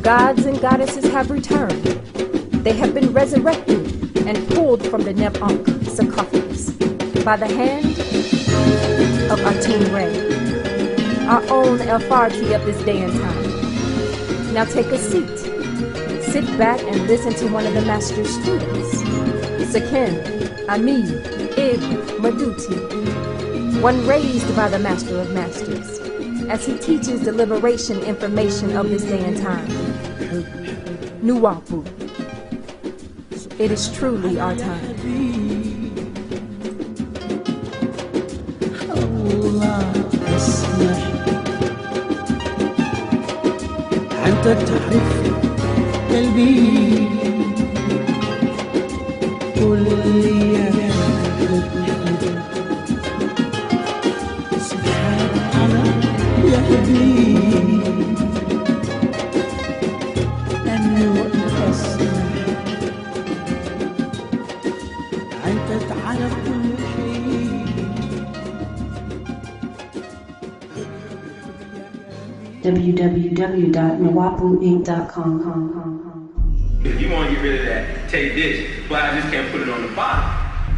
gods and goddesses have returned. They have been resurrected and pulled from the Neb-Ankh sarcophagus by the hand of Atum Re, our own authority of this day and time. Now take a seat. Sit back and listen to one of the master's students, Sakin, Ami, Ibn, Maduti, one raised by the Master of Masters, as he teaches the liberation information of this day and time. Wu-nuwaupu. It is truly our time. حتى تعرف قلبي قل لي يا سبحان الله يا حبيبي أنه أسمع أنت تعرف كل شيء. www.wu-nuwaupu.com. If you want to get rid of that, take this, but I just can't put it on the bottom.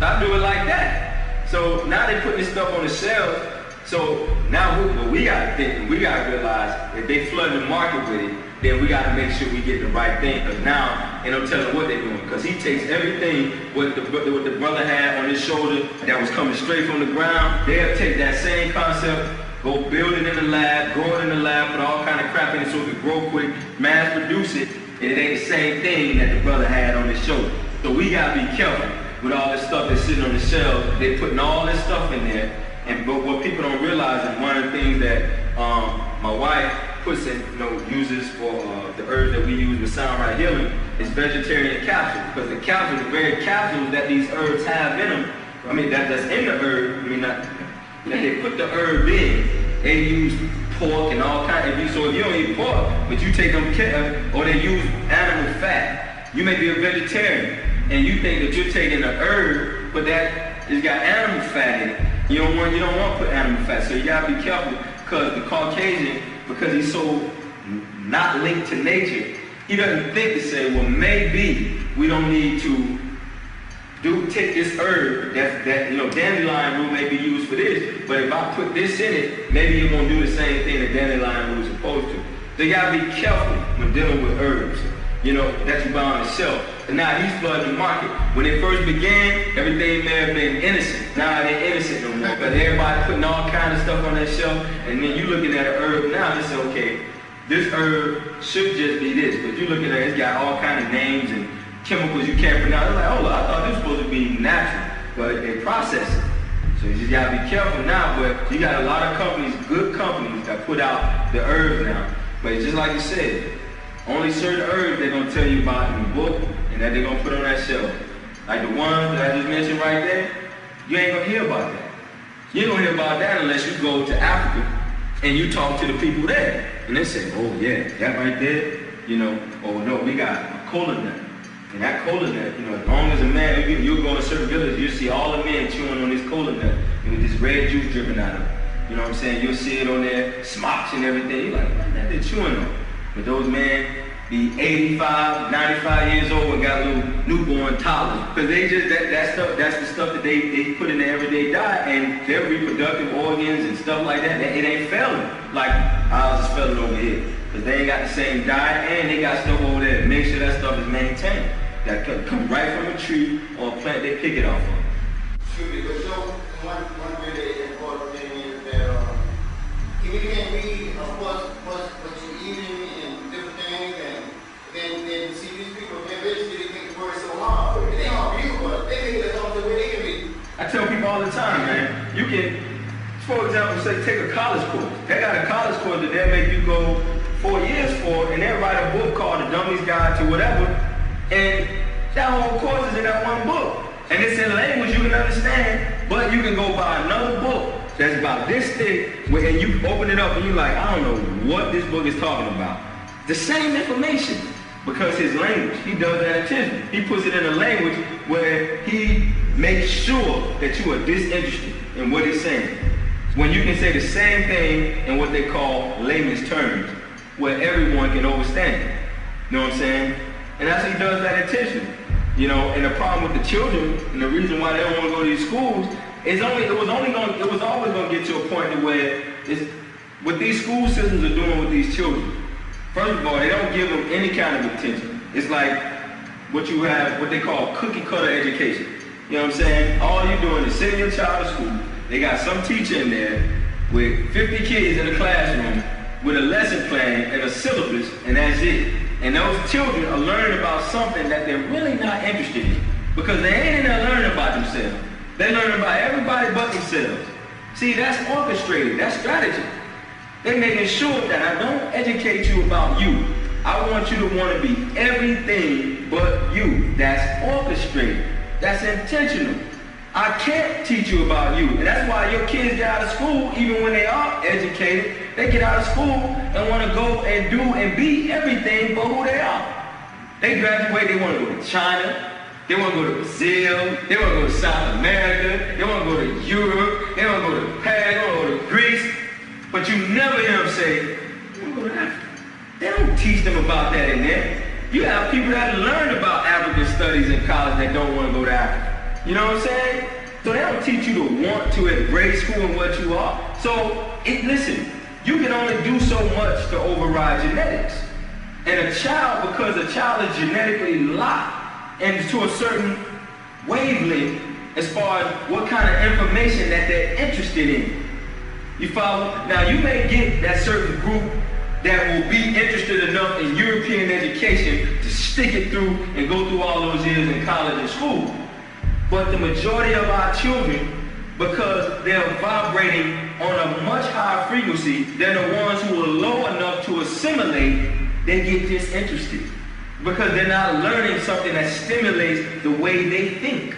I do it like that. So now they're putting this stuff on the shelves. So now what we got to think, we got to realize if they flood the market with it, then we got to make sure we get the right thing. Because now, ain't no telling what they're doing. Because he takes everything what the brother had on his shoulder that was coming straight from the ground. They'll take that same concept, go build it in the lab, grow it in the lab, put all kind of crap in it so it can grow quick, mass produce it, and it ain't the same thing that the brother had on his shoulder. So we gotta be careful with all this stuff that's sitting on the shelf. They're putting all this stuff in there, but what people don't realize is one of the things that my wife puts in, uses for the herbs that we use with sound right healing is vegetarian capsules, because the capsules, the very capsules that these herbs have in them, that's in the herb, that they put the herb in, they use pork and all kinds of, so if you don't eat pork, but you take them, or they use animal fat, you may be a vegetarian, and you think that you're taking a herb, but that it's got animal fat in it. You don't want to put animal fat, so you gotta be careful, because the Caucasian, because he's so not linked to nature, he doesn't think to say, well, maybe we don't need to take this herb that dandelion root may be used for this, but if I put this in it, maybe it won't do the same thing that dandelion root is supposed to. So you gotta be careful when dealing with herbs, that you buy on the shelf. And now he's flooding the market. When it first began, everything may have been innocent. Now it ain't innocent no more, because everybody putting all kind of stuff on that shelf, and then you looking at an herb now, you say, okay, this herb should just be this, but you looking at it, it's got all kind of names and chemicals you can't pronounce. It's like, oh, I thought this was supposed to be natural, but they process it. So you just gotta be careful now, but you got a lot of companies, good companies, that put out the herbs now. But it's just like you said, only certain herbs they're gonna tell you about in the book and that they're gonna put on that shelf. Like the ones that I just mentioned right there, you ain't gonna hear about that. You ain't gonna hear about that unless you go to Africa and you talk to the people there. And they say, oh yeah, that right there, oh no, we got a cola nut. And that cola nut, as long as a man, you'll go to certain villages, you'll see all the men chewing on this cola nut with this red juice dripping out of it. You know what I'm saying? You'll see it on their smocks and everything. You're like, what that they're chewing on? But those men be 85, 95 years old and got little newborn toddlers. Because they just, that's the stuff that they put in their everyday diet, and their reproductive organs and stuff like that, it ain't failing like ours is failing over here. Because they ain't got the same diet, and they got stuff over there to make sure that stuff is maintained. That come right from a tree or a plant they pick it off of. Excuse me, but one really important thing is that if you can't read what you're eating and different things, and then see these people, basically they make the word so hard. It ain't hard for you, but they think that's all the way they can read. I tell people all the time, man, you can, for example, say take a college course. They got a college course that they'll make you go 4 years for, and they'll write a book called The Dummy's Guide to Whatever, and that whole course is in that one book. And it's in language you can understand, but you can go buy another book that's about this thick, and you open it up and you're like, I don't know what this book is talking about. The same information, because his language, he does that intentionally. He puts it in a language where he makes sure that you are disinterested in what he's saying. When you can say the same thing in what they call layman's terms, where everyone can understand it. You know what I'm saying? And that's what he does that intentionally. You know, and the problem with the children, and the reason why they don't want to go to these schools, it was always going to get to a point to where what these school systems are doing with these children. First of all, they don't give them any kind of attention. It's like what they call cookie cutter education. You know what I'm saying? All you're doing is sending your child to school. They got some teacher in there with 50 kids in the classroom with a lesson plan and a syllabus, and that's it. And those children are learning about something that they're really not interested in, because they ain't in there learning about themselves. They learn about everybody but themselves. See, that's orchestrated. That's strategy. They're making sure that I don't educate you about you. I want you to want to be everything but you. That's orchestrated. That's intentional. I can't teach you about you. And that's why your kids get out of school, even when they are educated, they get out of school and want to go and do and be everything but who they are. They graduate, they want to go to China, they want to go to Brazil, they want to go to South America, they want to go to Europe, they want to go to Paris, they want to go to Greece. But you never hear them say, we're going to Africa. They don't teach them about that in there. You have people that learn about African studies in college that don't want to go to Africa. You know what I'm saying? So they don't teach you to want to embrace who and what you are. So, listen, you can only do so much to override genetics. And a child, because a child is genetically locked into a certain wavelength as far as what kind of information that they're interested in. You follow? Now, you may get that certain group that will be interested enough in European education to stick it through and go through all those years in college and school. But the majority of our children, because they're vibrating on a much higher frequency than the ones who are low enough to assimilate, they get disinterested. Because they're not learning something that stimulates the way they think.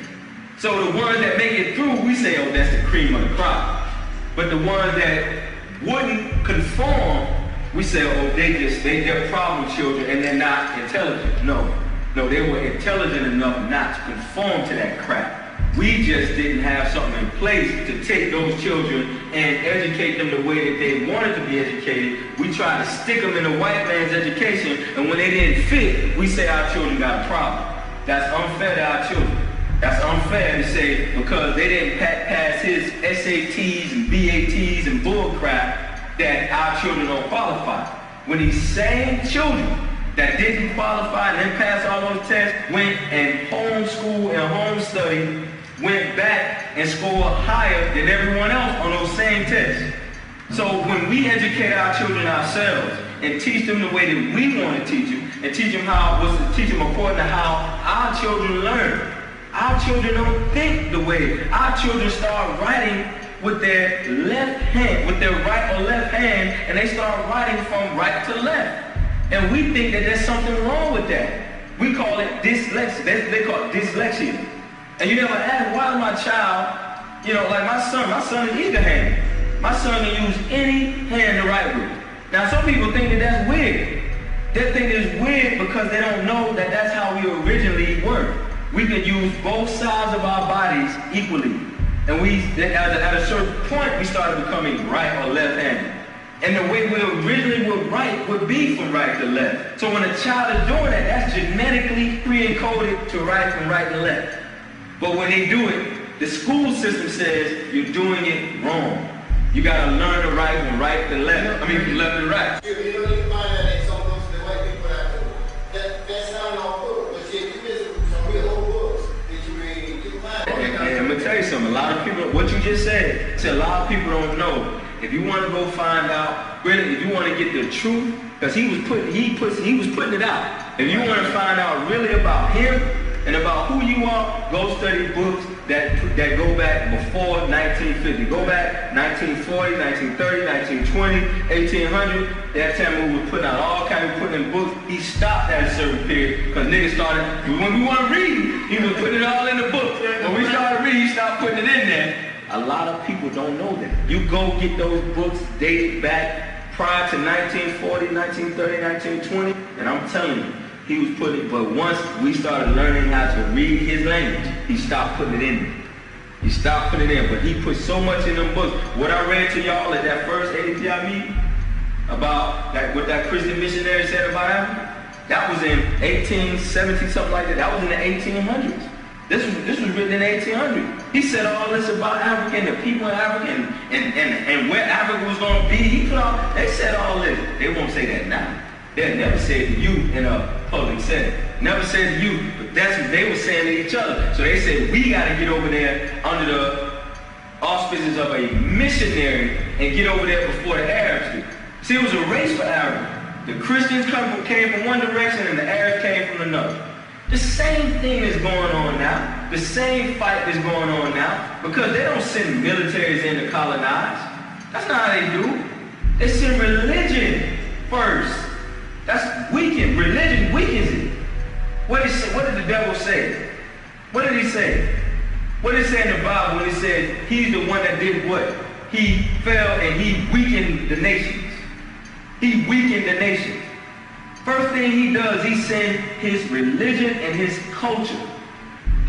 So the ones that make it through, we say, oh, that's the cream of the crop. But the ones that wouldn't conform, we say, oh, they're problem children and they're not intelligent. No, they were intelligent enough not to conform to that crap. We just didn't have something in place to take those children and educate them the way that they wanted to be educated. We tried to stick them in the white man's education, and when they didn't fit, we say our children got a problem. That's unfair to our children. That's unfair to say because they didn't pass his SATs and BATs and bull crap that our children don't qualify. When these same children that didn't qualify and then pass all those tests went and homeschool and home study, went back and scored higher than everyone else on those same tests. So when we educate our children ourselves and teach them the way that we want to teach them, and teach them according to how our children learn. Our children don't think the way. Our children start writing with their left hand, with their right or left hand, and they start writing from right to left. And we think that there's something wrong with that. We call it dyslexia. They call it dyslexia. And you never ask, why is my child, like my son is eager-handed. My son can use any hand to write with. Now some people think that that's weird. They think it's weird because they don't know that that's how we originally were. We can use both sides of our bodies equally. And at a certain point, we started becoming right or left-handed. And the way we originally would write would be from right to left. So when a child is doing that, that's genetically pre-encoded to write from right to left. But when they do it, the school system says you're doing it wrong. You gotta learn to write from right to left. From left to right. You don't need to find out that some books the white people that sound all good. But you visit some real old books that you read, you can find out. And I'm gonna tell you something, a lot of people, what you just said, a lot of people don't know. If you want to go find out, really, if you want to get the truth, because he was putting it out. If you want to find out really about him and about who you are, go study books that go back before 1950. Go back 1940, 1930, 1920, 1800. That time we were putting out all kinds of putting in books. He stopped at a certain period because niggas started, when we want to read, he was putting it all in the book. When we started reading, he stopped putting it in there. A lot of people don't know that. You go get those books dated back prior to 1940, 1930, 1920, and I'm telling you, he was putting, but once we started learning how to read his language, he stopped putting it in there. He stopped putting it in, but he put so much in them books. What I read to y'all at that first API meeting about what that Christian missionary said about Africa, That was in 1870, something like that. That was in the 1800s. This was written in 1800. He said all this about Africa and the people in Africa and where Africa was going to be. They said all this. They won't say that now. They'll never say it to you in a public setting. Never said to you, but that's what they were saying to each other. So they said, we got to get over there under the auspices of a missionary and get over there before the Arabs do. See, it was a race for Arabs. The Christians came from one direction and the Arabs came from another. The same thing is going on now. The same fight is going on now because they don't send militaries in to colonize. That's not how they do. They send religion first. That's weakened. Religion weakens it. What did the devil say? What did he say? What did it say in the Bible when he said he's the one that did what? He fell and he weakened the nations. He weakened the nations. First thing he does, he sends his religion and his culture.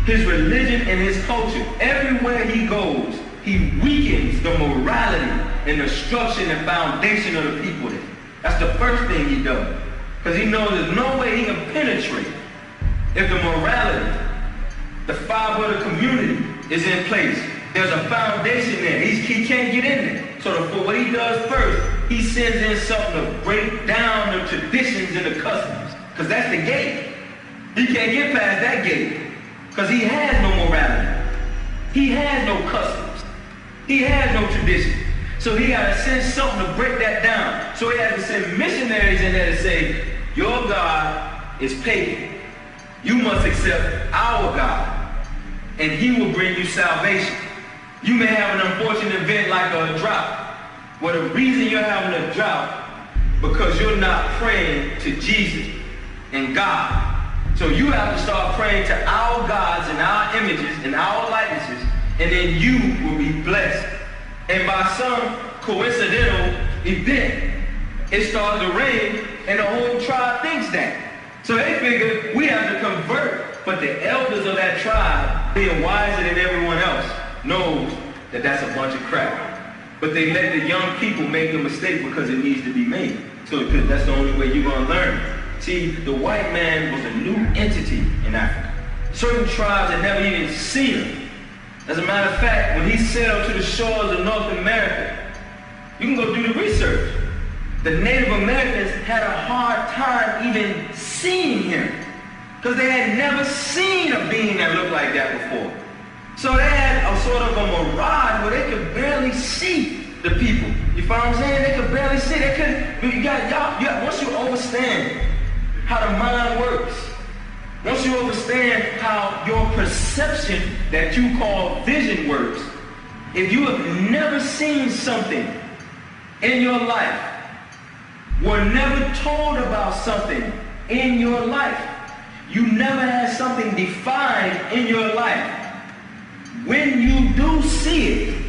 His religion and his culture. Everywhere he goes, he weakens the morality and the structure and foundation of the people there. That's the first thing he does. Because he knows there's no way he can penetrate if the morality, the fiber of the community is in place. There's a foundation there. He can't get in there. So what he does first, he sends in something to break down the traditions and the customs. Because that's the gate. He can't get past that gate. Because he has no morality. He has no customs. He has no tradition. So he got to send something to break that down. So he has to send missionaries in there to say, your God is pagan. You must accept our God, and he will bring you salvation. You may have an unfortunate event like a drought. Well, the reason you're having a drought, because you're not praying to Jesus and God. So you have to start praying to our gods and our images and our likenesses, and then you will be blessed. And by some coincidental event, it started to rain, and the whole tribe thinks that. So they figure we have to convert, but the elders of that tribe, being wiser than everyone else, knows that that's a bunch of crap. But they let the young people make the mistake because it needs to be made. So because that's the only way you're going to learn. See, the white man was a new entity in Africa. Certain tribes had never even seen him. As a matter of fact, when he sailed to the shores of North America, you can go do the research. The Native Americans had a hard time even seeing him because they had never seen a being that looked like that before. So they had a sort of a mirage where they could barely see the people. You follow what I'm saying? They could barely see. They couldn't. Once you understand how the mind works, once you understand how your perception that you call vision works, if you have never seen something in your life, were never told about something in your life, you never had something defined in your life, when you do see it,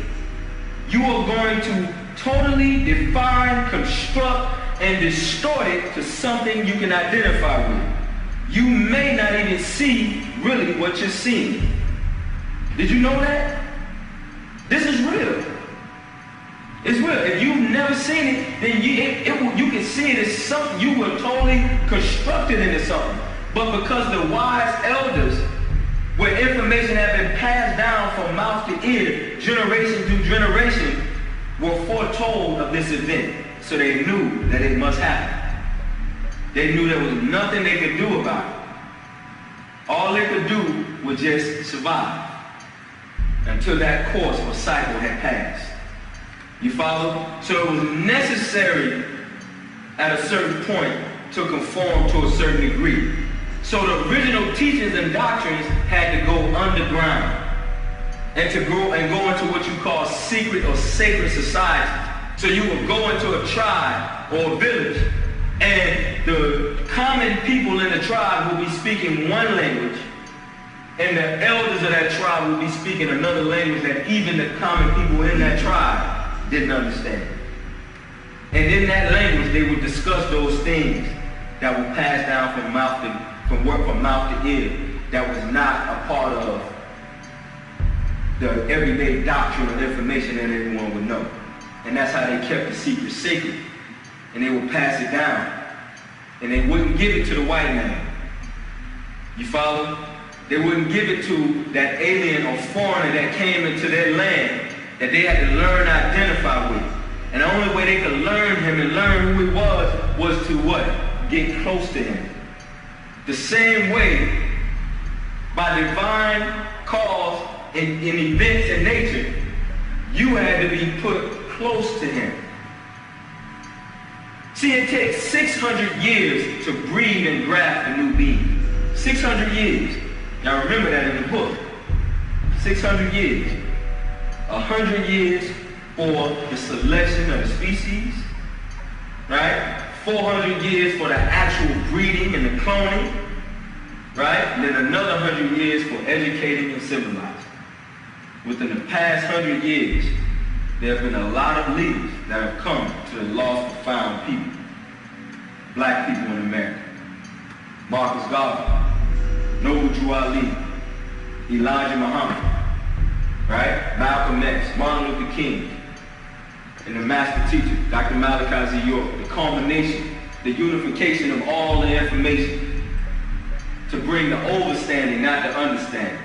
you are going to totally define, construct, and distort it to something you can identify with. You may not even see really what you're seeing. Did you know that? This is real. It's real. If you've never seen it, then you can see it as something you were totally constructed into something. But because the wise elders, where information had been passed down from mouth to ear, generation through generation, were foretold of this event. So they knew that it must happen. They knew there was nothing they could do about it. All they could do was just survive until that course or cycle had passed. You follow? So it was necessary at a certain point to conform to a certain degree. So the original teachings and doctrines had to go underground and to go into what you call secret or sacred society. So you would go into a tribe or a village, and the common people in the tribe will be speaking one language, and the elders of that tribe will be speaking another language that even the common people in that tribe didn't understand. And in that language, they would discuss those things that were passed down from mouth to ear, that was not a part of the everyday doctrine or information that everyone would know. And that's how they kept the secret secret. And they would pass it down. And they wouldn't give it to the white man. You follow? They wouldn't give it to that alien or foreigner that came into their land that they had to learn to identify with. And the only way they could learn him and learn who he was to what? Get close to him. The same way, by divine cause in events in nature, you had to be put close to him. See, it takes 600 years to breed and graft a new being. 600 years. Now remember that in the book. 600 years. 100 years for the selection of the species, right? 400 years for the actual breeding and the cloning, right? And then another 100 years for educating and civilizing. Within the past 100 years, there have been a lot of leaders that have come to the lost and found people. Black people in America. Marcus Garvey, Noble Drew Ali, Elijah Muhammad, right? Malcolm X, Martin Luther King, and the master teacher, Dr. Malachi Z. York, the culmination, the unification of all the information to bring the overstanding, not the understanding.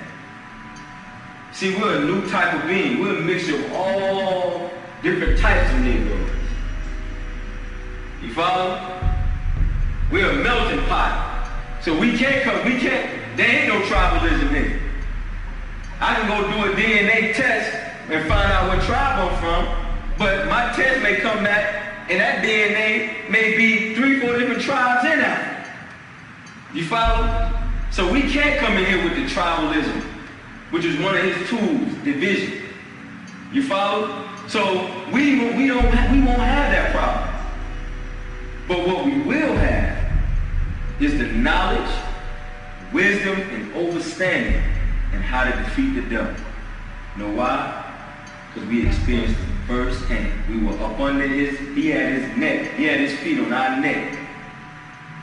See, we're a new type of being. We're a mixture of all different types of Negroes. You follow? We're a melting pot. So we can't, there ain't no tribalism here. I can go do a DNA test and find out what tribe I'm from, but my test may come back and that DNA may be 3-4 different tribes in that. You follow? So we can't come in here with the tribalism, which is one of his tools, division. You follow? So we won't have that problem. But what we will have is the knowledge, wisdom, and understanding and how to defeat the devil. You know why? Because we experienced it firsthand. We were up under he had his neck, he had his feet on our neck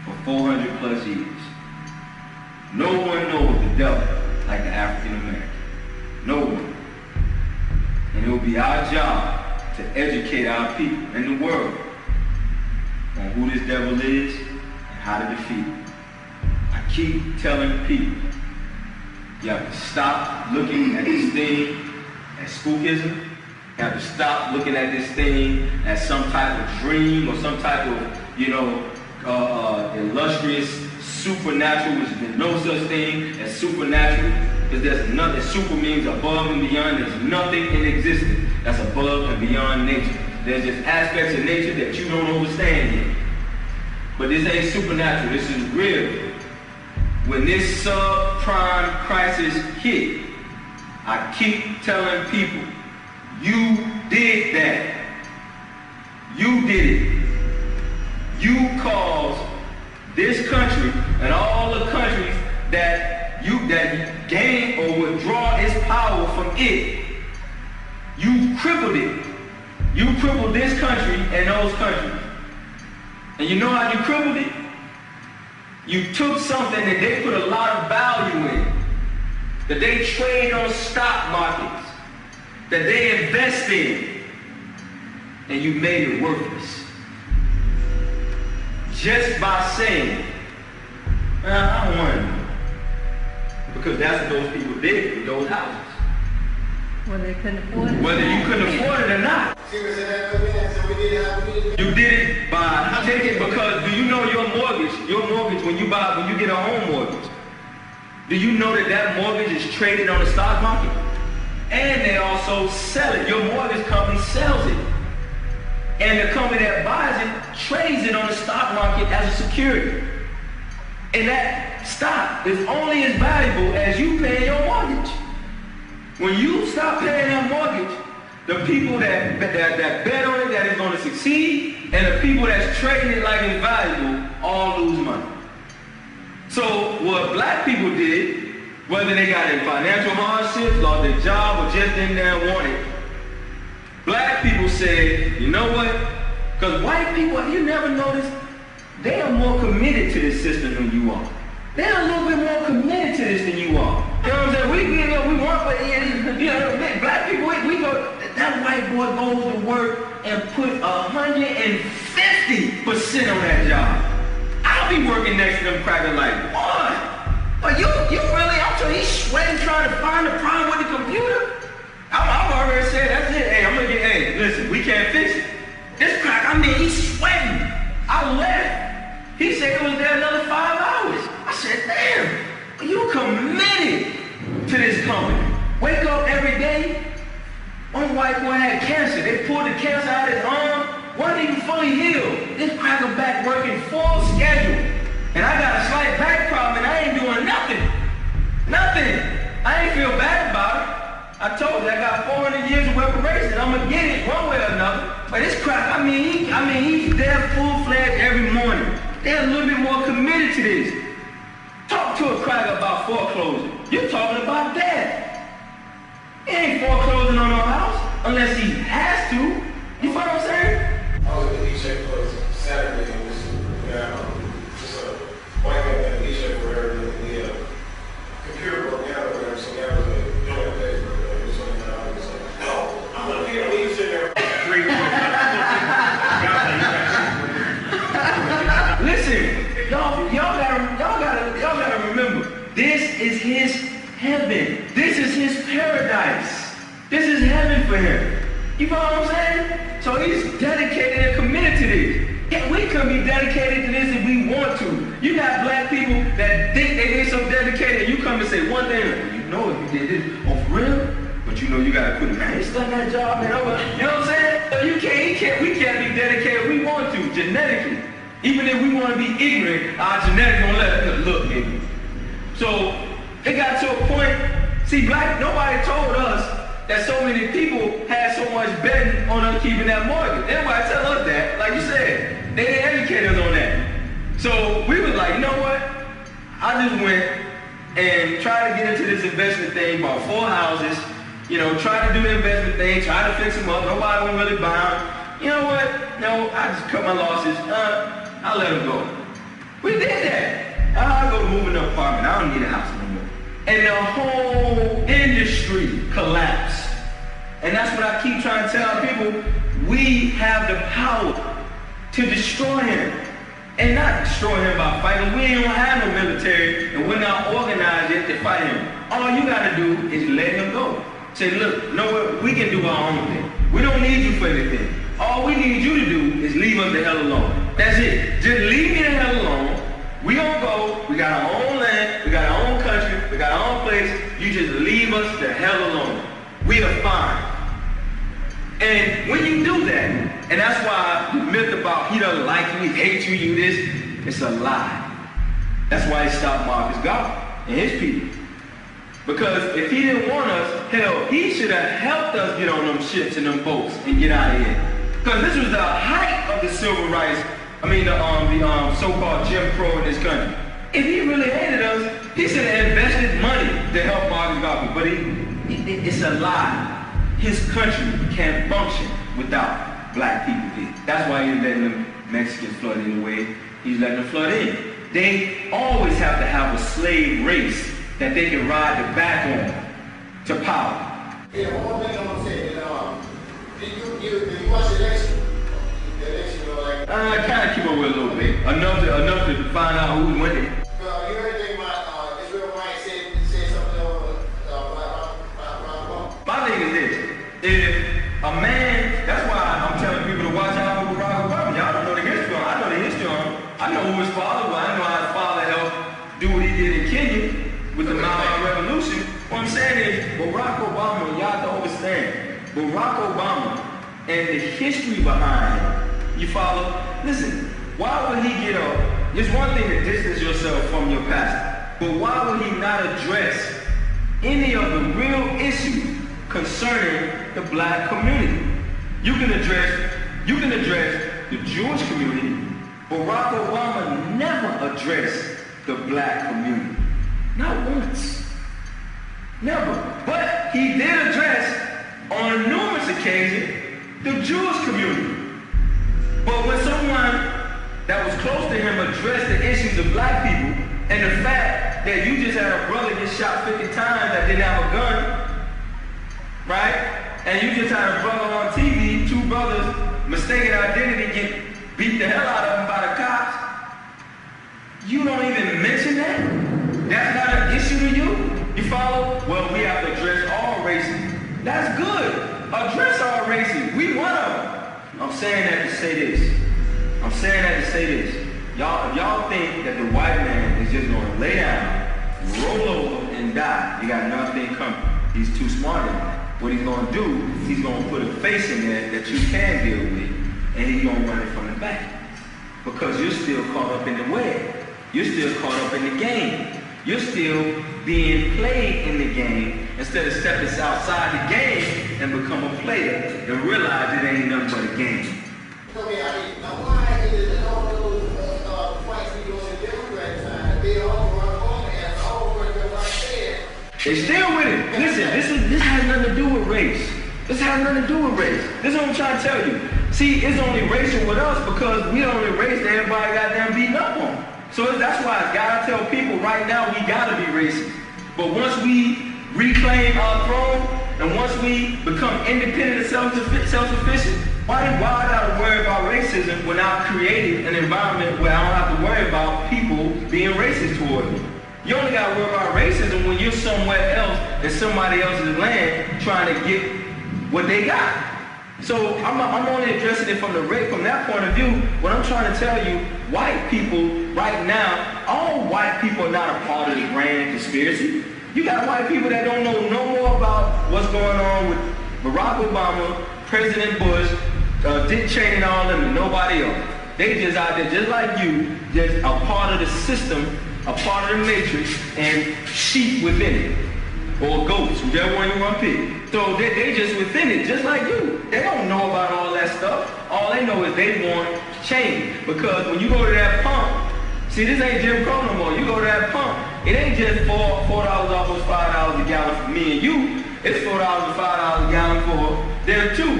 for 400 plus years. No one knows the devil like the African American. No one. And it will be our job to educate our people and the world on who this devil is and how to defeat him. I keep telling people, you have to stop looking at this thing as spookism. You have to stop looking at this thing as some type of dream or some type of, illustrious supernatural, which there's no such thing as supernatural, because there's nothing. Super means above and beyond. There's nothing in existence that's above and beyond nature. There's just aspects of nature that you don't understand yet. But this ain't supernatural. This is real. When this subprime crisis hit, I keep telling people, you did that. You did it. You caused this country and all the countries that gain or withdraw its power from it. You crippled it. You crippled this country and those countries. And you know how you crippled it? You took something that they put a lot of value in, that they trade on stock markets, that they invest in, and you made it worthless. Just by saying, I don't want to. Because that's what those people did with those houses. Whether they couldn't afford it. Whether you couldn't afford it or not. You did it by taking, because do you know your mortgage, when you get a home mortgage, do you know that mortgage is traded on the stock market? And they also sell it. Your mortgage company sells it. And the company that buys it trades it on the stock market as a security. And that stock is only as valuable as you pay your mortgage. When you stop paying that mortgage, the people that bet on it that is going to succeed, and the people that's trading it like it's valuable, all lose money. So what black people did, whether they got in financial hardships, lost their job, or just didn't want it, black people said, you know what? Because white people, you never noticed, they are more committed to this system than you are. They're a little bit more committed to this than you are. You know what I'm saying? We want, but black people, we go, that white boy goes to work and put 150% on that job. I'll working next to them crackers like, what? But you really, I'm telling you, he's sweating trying to find the problem with the computer. I've already said, that's it. Hey, I'm gonna get, hey, listen, we can't fix it. This crack, I mean, he's sweating. I left. He said it was there another 5 hours. I said, damn, you committed to this company. Wake up every day. One white boy had cancer. They pulled the cancer out of his arm. Wasn't even fully healed. This cracker back working full schedule. And I got a slight back problem and I ain't doing nothing. Nothing. I ain't feel bad about it. I told you I got 400 years of reparation. I'm gonna get it one way or another. But this crack, I mean, he's there full-fledged every morning. They're a little bit more committed to this. Talk to a cracker about foreclosing. You're talking about that. He ain't foreclosing on no house unless he has to. You follow what I'm saying? I was at the E-Check place Saturday and just a white man at the E-Check where the computer broke down or whatever, so that was a joint day. No, I'm gonna be on E-Check there. Listen, y'all gotta remember, this is his heaven. This is his paradise. This is heaven for him. You know what I'm saying? So he's dedicated and committed to this. We can be dedicated to this if we want to. You got black people that think they so dedicated, and you come and say one thing, you know if you did this, oh for real? But you know you gotta quit, man, you still that job, man. You know what I'm saying? So we can't be dedicated if we want to, genetically. Even if we want to be ignorant, our genetics won't let us look ignorant. So it got to a point, see, nobody told us that so many people had so much betting on us keeping that mortgage. Everybody tell us that, like you said. They didn't educate us on that. So we was like, you know what? I just went and tried to get into this investment thing, bought 4 houses, tried to do the investment thing, tried to fix them up. Nobody was really buying. You know what? No, I just cut my losses. I let them go. We did that. I go to move in an apartment. I don't need a house anymore. And the whole industry collapsed. And that's what I keep trying to tell people. We have the power to destroy him. And not destroy him by fighting. We don't have no military, and we're not organized yet to fight him. All you gotta do is let him go. Say, look, you know what? We can do our own thing. We don't need you for anything. All we need you to do is leave us the hell alone. That's it. Just leave me the hell alone. We gonna go. We got our own land. We got our own country. We got our own place. You just leave us the hell alone. We are fine. And when you do that, and that's why the myth about he doesn't like you, he hates you, you this, it's a lie. That's why he stopped Marcus Garvey and his people. Because if he didn't want us, hell, he should have helped us get on them ships and them boats and get out of here. Because this was the height of the civil rights, the so-called Jim Crow in this country. If he really hated us, he should have invested money to help Marcus Garvey. But it's a lie. His country can't function without black people here. That's why he's letting them Mexicans flood in the way he's letting them flood in. They always have to have a slave race that they can ride the back on to power. Yeah, one thing I'm gonna say is, did you watch the election? The election, I kind of keep up with it a little bit, enough to find out who's winning. You heard anything about Israel White said something about My thing is this: if a man, that's why I'm telling people to watch out for Barack Obama. Y'all don't know the history on him. I know the history on him. I know who his father was. I know how his father helped do what he did in Kenya with the Malachi Revolution. What I'm saying is, Barack Obama, y'all have to understand, Barack Obama and the history behind him, you follow? Listen, why would he get up? It's one thing to distance yourself from your past, but why would he not address any of the real issues concerning the black community? You can address the Jewish community. Barack Obama never addressed the black community. Not once. Never. But he did address, on numerous occasions, the Jewish community. But when someone that was close to him addressed the issues of black people, and the fact that you just had a brother get shot 50 times that didn't have a gun, right? And you just had a brother on TV, 2 brothers, mistaken identity, get beat the hell out of them by the cops, you That's not an issue to you? You follow? Well, we have to address all races. That's good. Address all races. We one of them. I'm saying that to say this. Y'all think that the white man is just going to lay down, roll over, and die. You got nothing coming. He's too smart in that. What he's going to do, he's going to put a face in there that you can deal with, and he's going to run it from the back. Because you're still caught up in the web. You're still caught up in the game. You're still being played in the game instead of stepping outside the game and become a player and realize it ain't nothing but a game. Okay, now why is it all those fights we do on the Democrat side, they all run on and all work like said? They still with it. Listen, this has nothing to do with race. This has nothing to do with race. This is what I'm trying to tell you. See, it's only racial with us because we the only race that everybody got them beaten up on. So that's why I gotta tell people right now we gotta be racist. But once we reclaim our throne and once we become independent and self-sufficient, why I gotta worry about racism when I've created an environment where I don't have to worry about people being racist toward me? You only gotta worry about racism when you're somewhere else in somebody else's land trying to get what they got. So I'm only addressing it from that point of view. What I'm trying to tell you, white people right now, all white people are not a part of this grand conspiracy. You got white people that don't know no more about what's going on with Barack Obama, President Bush, Dick Cheney and all them, and nobody else. They just out there, just like you, just a part of the system, a part of the matrix, and sheep within it. Or goats, whichever one you want to pick. So they just within it, just like you. They don't know about all that stuff. All they know is they want change. Because when you go to that pump, see, this ain't Jim Crow no more. You go to that pump, it ain't just $4 almost $5 a gallon for me and you. It's $4 to $5 a gallon for them too.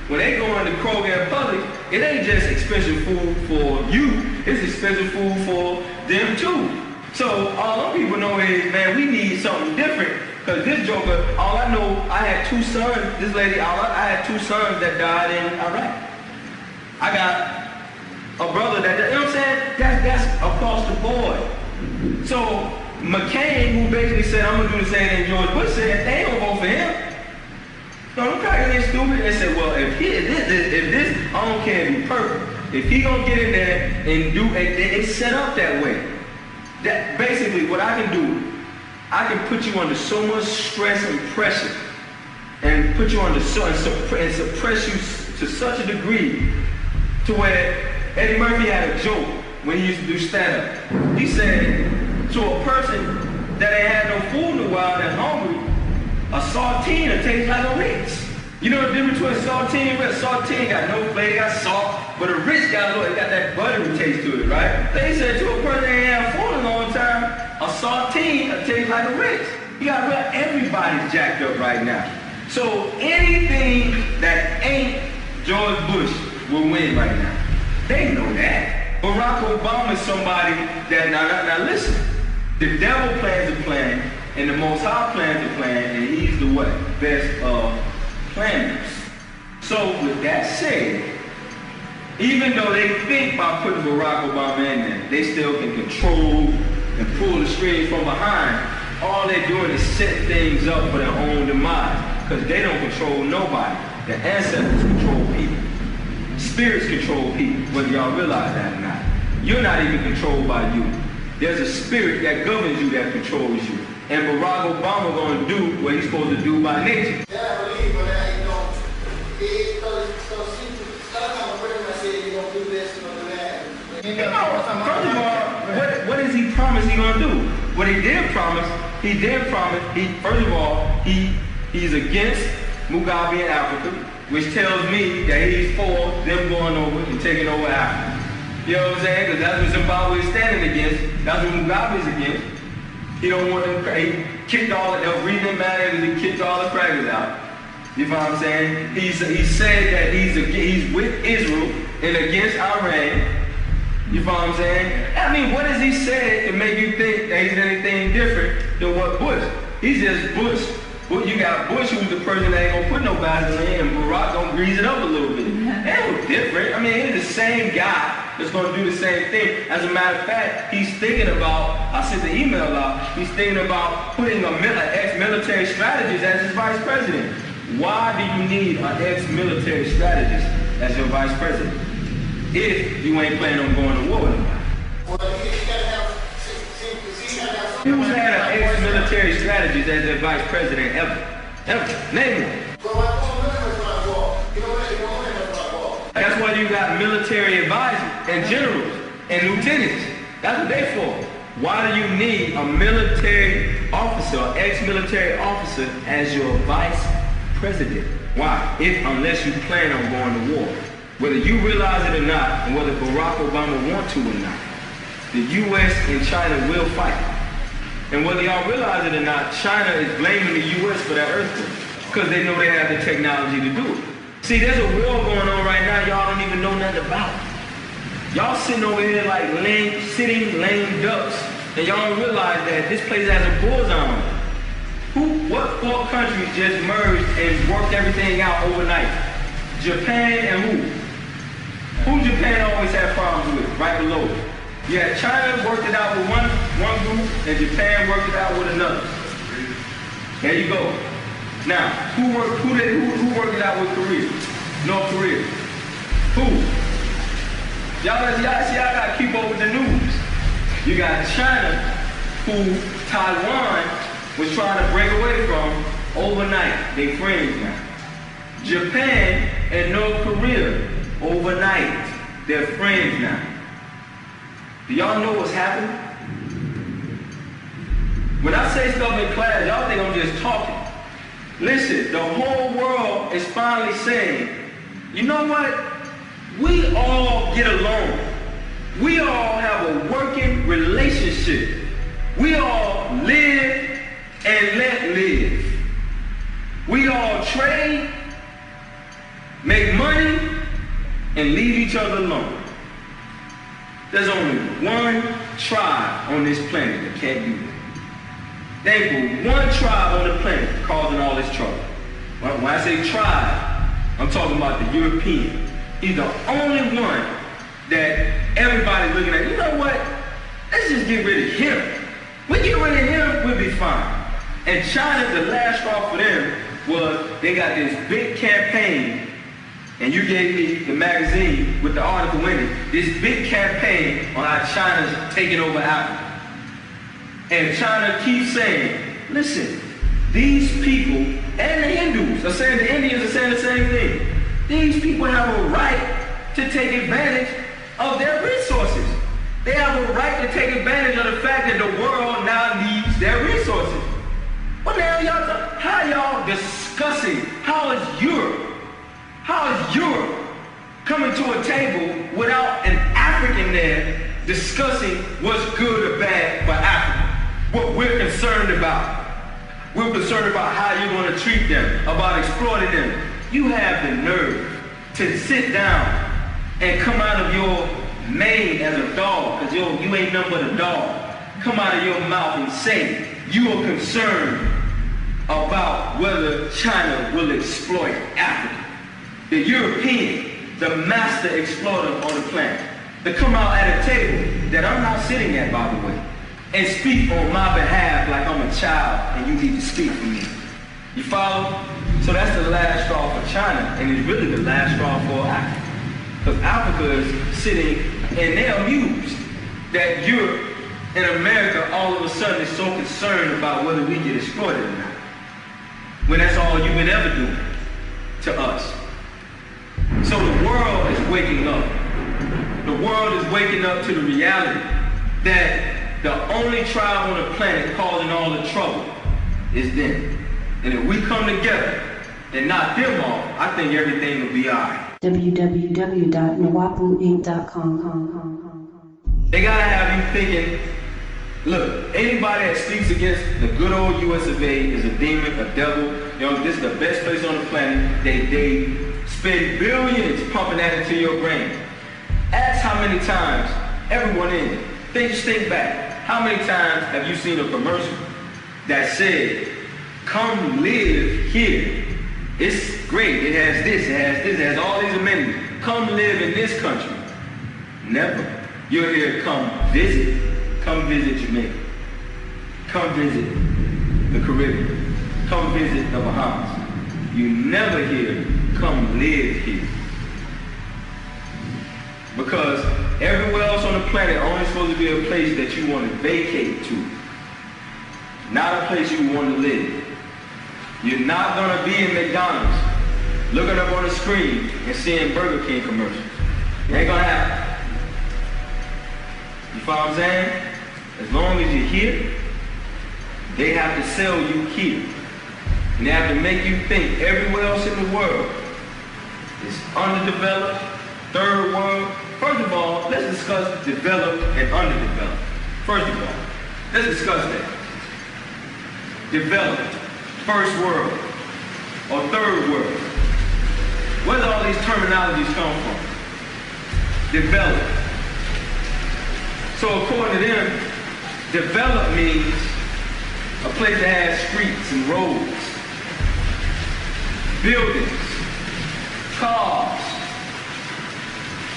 When they go into Kroger and Publix, it ain't just expensive food for you. It's expensive food for them too. So all them people know is, man, we need something different. Because this joker, all I know, I had two sons, this lady, I had two sons that died in Iraq. I got a brother that, you know what I'm saying? That's across the board. So McCain, who basically said, I'm going to do the same thing George Bush said, they don't vote for him. No, I'm cracking this stupid and said, well, if this, I don't care if he's perfect. If he gonna get in there and do, it's set up that way. That basically what I can do, I can put you under so much stress and pressure, and put you under and suppress you to such a degree, to where Eddie Murphy had a joke when he used to do stand-up. He said to a person that ain't had no food in a while, that's hungry, a saltine tastes like a Ritz. You know the difference between saltine and Ritz? Saltine got no flavor, got salt, but a Ritz got that buttery taste to it, right? They said to a person that ain't had food in a long time, a saltine tastes like a Ritz. You gotta realize everybody's jacked up right now. So anything that ain't George Bush will win right now. They know that. Barack Obama is somebody that, now listen, the devil plans a plan, and the Most High plans a plan, and he's the what? Best of planners. So with that said, even though they think by putting Barack Obama in there, they still can control and pull the strings from behind. All they're doing is set things up for their own demise, because they don't control nobody. The ancestors control people. Spirits control people, whether y'all realize that or not. You're not even controlled by you. There's a spirit that governs you, that controls you. And Barack Obama gonna do what he's supposed to do by nature. Yeah, I believe, but you know, sometimes pretty much say you're gonna do this, you're gonna do that. You know, first of all, what does he promise he's gonna do? What he did promise, first of all, he's against Mugabe in Africa, which tells me that he's for them going over and taking over Africa. You know what I'm saying? Because that's what Zimbabwe is standing against. That's what Mugabe is against. He don't want them, he kicked all the reason matters, and he kicked all the crackers out. You know what I'm saying? He said that he's with Israel and against Iran. You know what I'm saying? I mean, what has he said to make you think that he's anything different than what Bush? He's just Bush. You got Bush, who's the person that ain't gonna put no Vaseline, and Barack gonna grease it up a little bit. They were different. I mean, it's the same guy. is going to do the same thing. As a matter of fact, he's thinking about, I sent the email out, he's thinking about putting an ex-military strategist as his vice president. Why do you need an ex-military strategist as your vice president if you ain't planning on going to war with him? Well, you gotta have, Who's had an ex-military strategist as their vice president ever? Ever? Name one. That's why you got military advisors and generals and lieutenants. That's what they for. Why do you need a military officer, or ex-military officer as your vice president? Why? Unless you plan on going to war. Whether you realize it or not, and whether Barack Obama want to or not, the U.S. and China will fight. And whether y'all realize it or not, China is blaming the U.S. for that earthquake because they know they have the technology to do it. See, there's a war going on right now y'all don't even know nothing about. Y'all sitting over here like lame ducks, and y'all don't realize that this place has a bullseye on it. What four countries just merged and worked everything out overnight? Japan and who? Who Japan always had problems with, right below it? You had China worked it out with one group, and Japan worked it out with another. There you go. Now, who worked it out with Korea? North Korea. Who? Y'all gotta keep up with the news. You got China, who Taiwan was trying to break away from overnight. They friends now. Japan and North Korea, overnight, they're friends now. Do y'all know what's happening? When I say stuff in class, y'all think I'm just talking. Listen, the whole world is finally saying, you know what? We all get along. We all have a working relationship. We all live and let live. We all trade, make money, and leave each other alone. There's only one tribe on this planet that can't do that. There ain't but one tribe on the planet causing all this trouble. When I say tribe, I'm talking about the European. He's the only one that everybody's looking at. You know what? Let's just get rid of him. We get rid of him, we'll be fine. And China, the last straw for them was they got this big campaign, and you gave me the magazine with the article in it, this big campaign on how China's taking over Africa. And China keeps saying, listen, these people, and the Hindus are saying, the Indians are saying the same thing. These people have a right to take advantage of their resources. They have a right to take advantage of the fact that the world now needs their resources. What the hell y'all talking? How y'all discussing? How is Europe coming to a table without an African there discussing what's good or bad for Africa? What we're concerned about. We're concerned about how you're going to treat them, about exploiting them. You have the nerve to sit down and come out of your mane as a dog, because you ain't nothing but a dog. Come out of your mouth and say you are concerned about whether China will exploit Africa. The European, the master exploiter on the planet, to come out at a table that I'm not sitting at, by the way, and speak on my behalf like I'm a child and you need to speak for me. You follow? So that's the last straw for China, and it's really the last straw for Africa. Because Africa is sitting and they're amused that Europe and America all of a sudden is so concerned about whether we get exploited or not. When that's all you've been ever doing to us. So the world is waking up. The world is waking up to the reality that the only tribe on the planet causing all the trouble is them. And if we come together and knock them off, I think everything will be alright. www.nuwaupu.com. They gotta have you thinking, look, anybody that speaks against the good old US of A is a demon, a devil. You know, this is the best place on the planet. They spend billions pumping that into your brain. Ask how many times, everyone in it, just think back. How many times have you seen a commercial that said, come live here. It's great. It has this, it has all these amenities. Come live in this country. Never. You'll hear come visit Jamaica. Come visit the Caribbean. Come visit the Bahamas. You never hear come live here. Because everywhere else on the planet only supposed to be a place that you want to vacate to. Not a place you want to live. You're not going to be in McDonald's looking up on the screen and seeing Burger King commercials. It ain't going to happen. You follow what I'm saying? As long as you're here, they have to sell you here. And they have to make you think everywhere else in the world is underdeveloped, third world. First of all, let's discuss developed and underdeveloped. First of all, let's discuss that. Developed, first world, or third world. Where do all these terminologies come from? Developed. So according to them, developed means a place that has streets and roads, buildings, cars,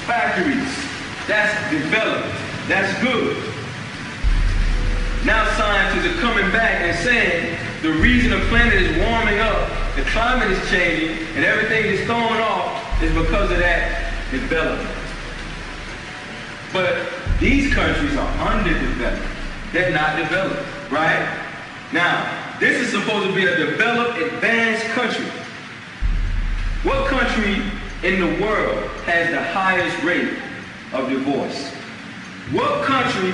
factories. That's developed. That's good. Now scientists are coming back and saying the reason the planet is warming up, the climate is changing, and everything is thrown off is because of that development. But these countries are underdeveloped. They're not developed, right? Now, this is supposed to be a developed, advanced country. What country in the world has the highest rate of divorce? What country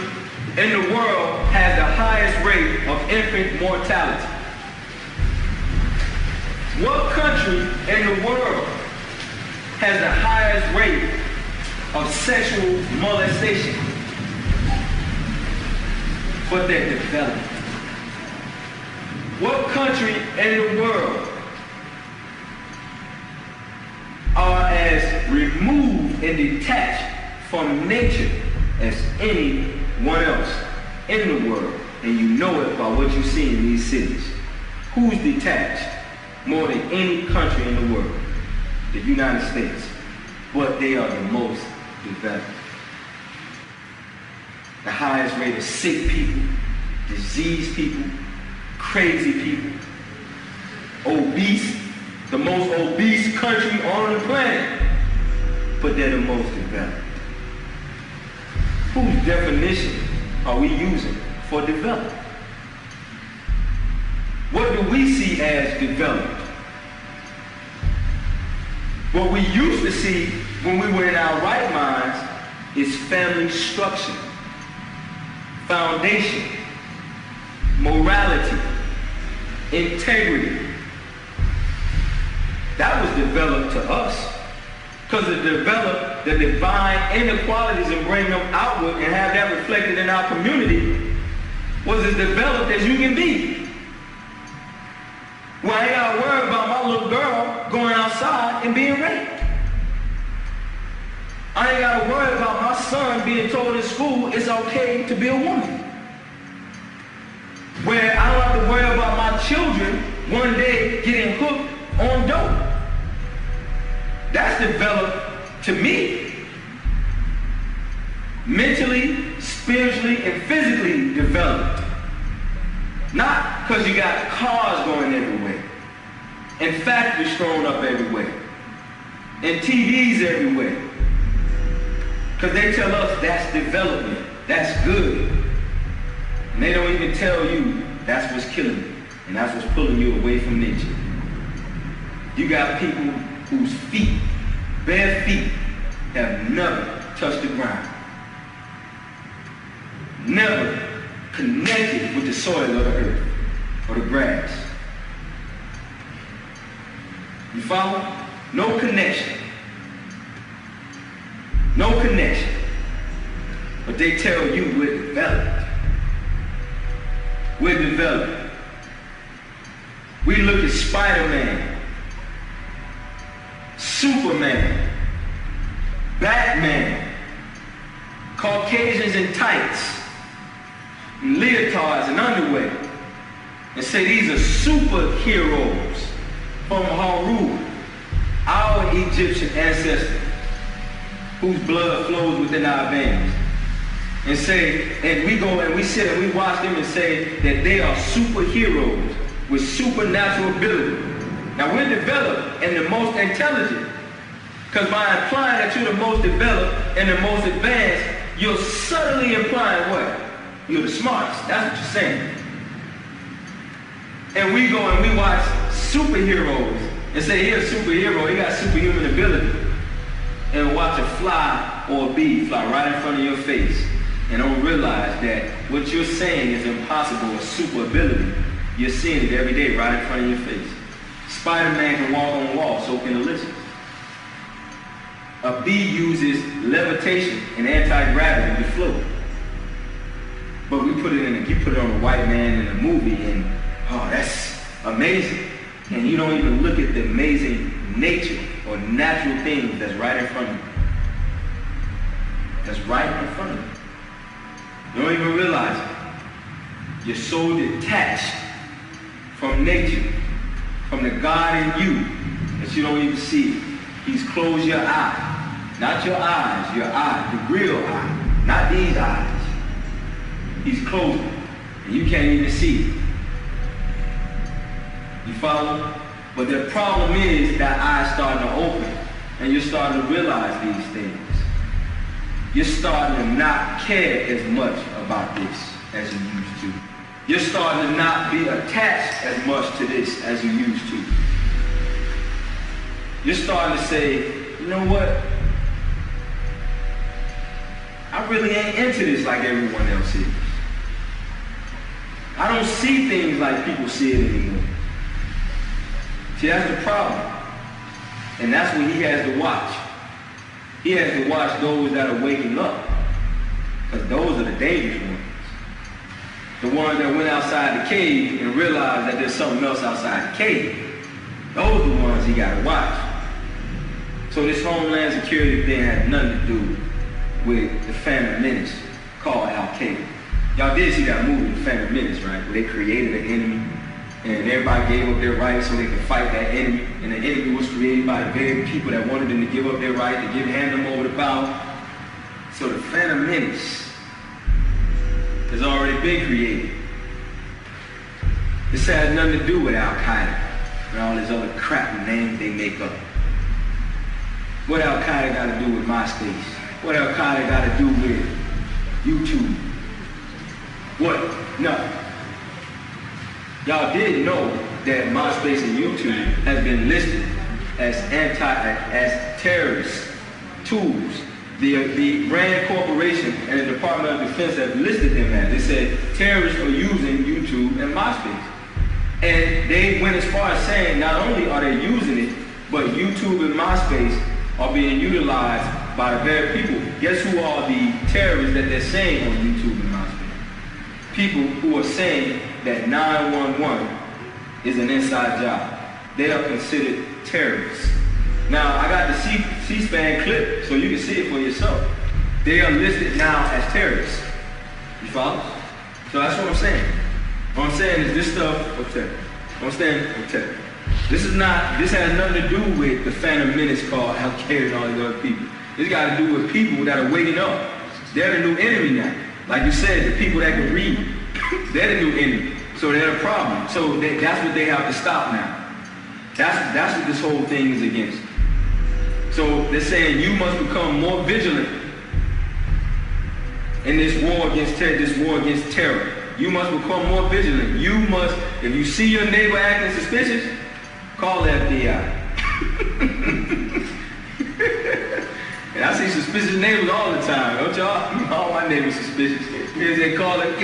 in the world has the highest rate of infant mortality? What country in the world has the highest rate of sexual molestation? But they're developed. What country in the world are as removed and detached from nature as anyone else in the world? And you know it by what you see in these cities. Who's detached more than any country in the world? The United States. But they are the most developed. The highest rate of sick people, diseased people, crazy people, obese, the most obese country on the planet, but they're the most developed. Whose definition are we using for developed? What do we see as developed? What we used to see when we were in our right minds is family structure, foundation, morality, integrity. That was developed to us because it developed the divine inequalities and bring them outward and have that reflected in our community was as developed as you can be. Well, I ain't got to worry about my little girl going outside and being raped. I ain't got to worry about my son being told in school it's okay to be a woman. Where I don't have to worry about my children one day getting hooked on dope. That's developed to me. Mentally, spiritually, and physically developed. Not because you got cars going everywhere, and factories thrown up everywhere, and TVs everywhere. Because they tell us that's development, that's good. And they don't even tell you that's what's killing you, and that's what's pulling you away from nature. You got people whose feet, bare feet, have never touched the ground. Never connected with the soil of the earth or the grass. You follow? No connection. No connection. But they tell you we're developed. We're developed. We look at Spider-Man, Superman, Batman, Caucasians in tights, and leotards and underwear, and say these are superheroes from Haru, our Egyptian ancestor. whose blood flows within our veins. And we go and we sit and we watch them and say that they are superheroes with supernatural ability. Now we're developed and the most intelligent. Because by implying that you're the most developed and the most advanced, you're subtly implying what? You're the smartest. That's what you're saying. And we go and we watch superheroes and say, here's a superhero, he got superhuman ability. And watch a fly or a bee fly right in front of your face. And don't realize that what you're saying is impossible or super ability. You're seeing it every day right in front of your face. Spider-Man can walk on walls, so can the lizard. A bee uses levitation and anti-gravity to float. But you put it on a white man in a movie and, oh, that's amazing. And you don't even look at the amazing nature or natural things that's right in front of you. That's right in front of you. You don't even realize it. You're so detached from nature, from the God in you, that you don't even see it. He's closed your eye. Not your eyes, your eye, the real eye, not these eyes. He's closed it, and you can't even see it. You follow? But the problem is that eye's starting to open, and you're starting to realize these things. You're starting to not care as much about this as you used to. You're starting to not be attached as much to this as you used to. You're starting to say, you know what? I really ain't into this like everyone else is. I don't see things like people see it anymore. See, that's the problem. And that's what he has to watch. He has to watch those that are waking up. Because those are the dangerous ones. The ones that went outside the cave and realized that there's something else outside the cave. Those are the ones he got to watch. So this Homeland Security thing had nothing to do with the Phantom Menace called Al-Qaeda. Y'all did see that movie, The Phantom Menace, right? Where they created an enemy and everybody gave up their rights so they could fight that enemy. And the enemy was created by the very people that wanted them to give up their right, to hand them over to power. So the Phantom Menace has already been created. This has nothing to do with Al-Qaeda and all this other crap names they make up. What Al-Qaeda got to do with MySpace? What Al-Qaeda got to do with YouTube? What? Nothing. Y'all did know that MySpace and YouTube has been listed as terrorist tools. The Rand Corporation and the Department of Defense have listed them as. They said terrorists for using YouTube and MySpace. And they went as far as saying not only are they using it, but YouTube and MySpace are being utilized by the very people. Guess who are the terrorists that they're saying on YouTube and MySpace? People who are saying that 911 is an inside job. They are considered terrorists. Now, I got the C-SPAN clip so you can see it for yourself. They are listed now as terrorists. You follow? So that's what I'm saying. What I'm saying is this stuff, this has nothing to do with the Phantom Menace called Al-Qaeda and all these other people. This got to do with people that are waking up. They're the new enemy now. Like you said, the people that can read, they're the new enemy. So they're the problem. So that's what they have to stop now. That's what this whole thing is against. So they're saying you must become more vigilant in this war against terror. You must become more vigilant. You must, if you see your neighbor acting suspicious, call the FBI. And I see suspicious neighbors all the time. Don't y'all? All my neighbors suspicious. They call it.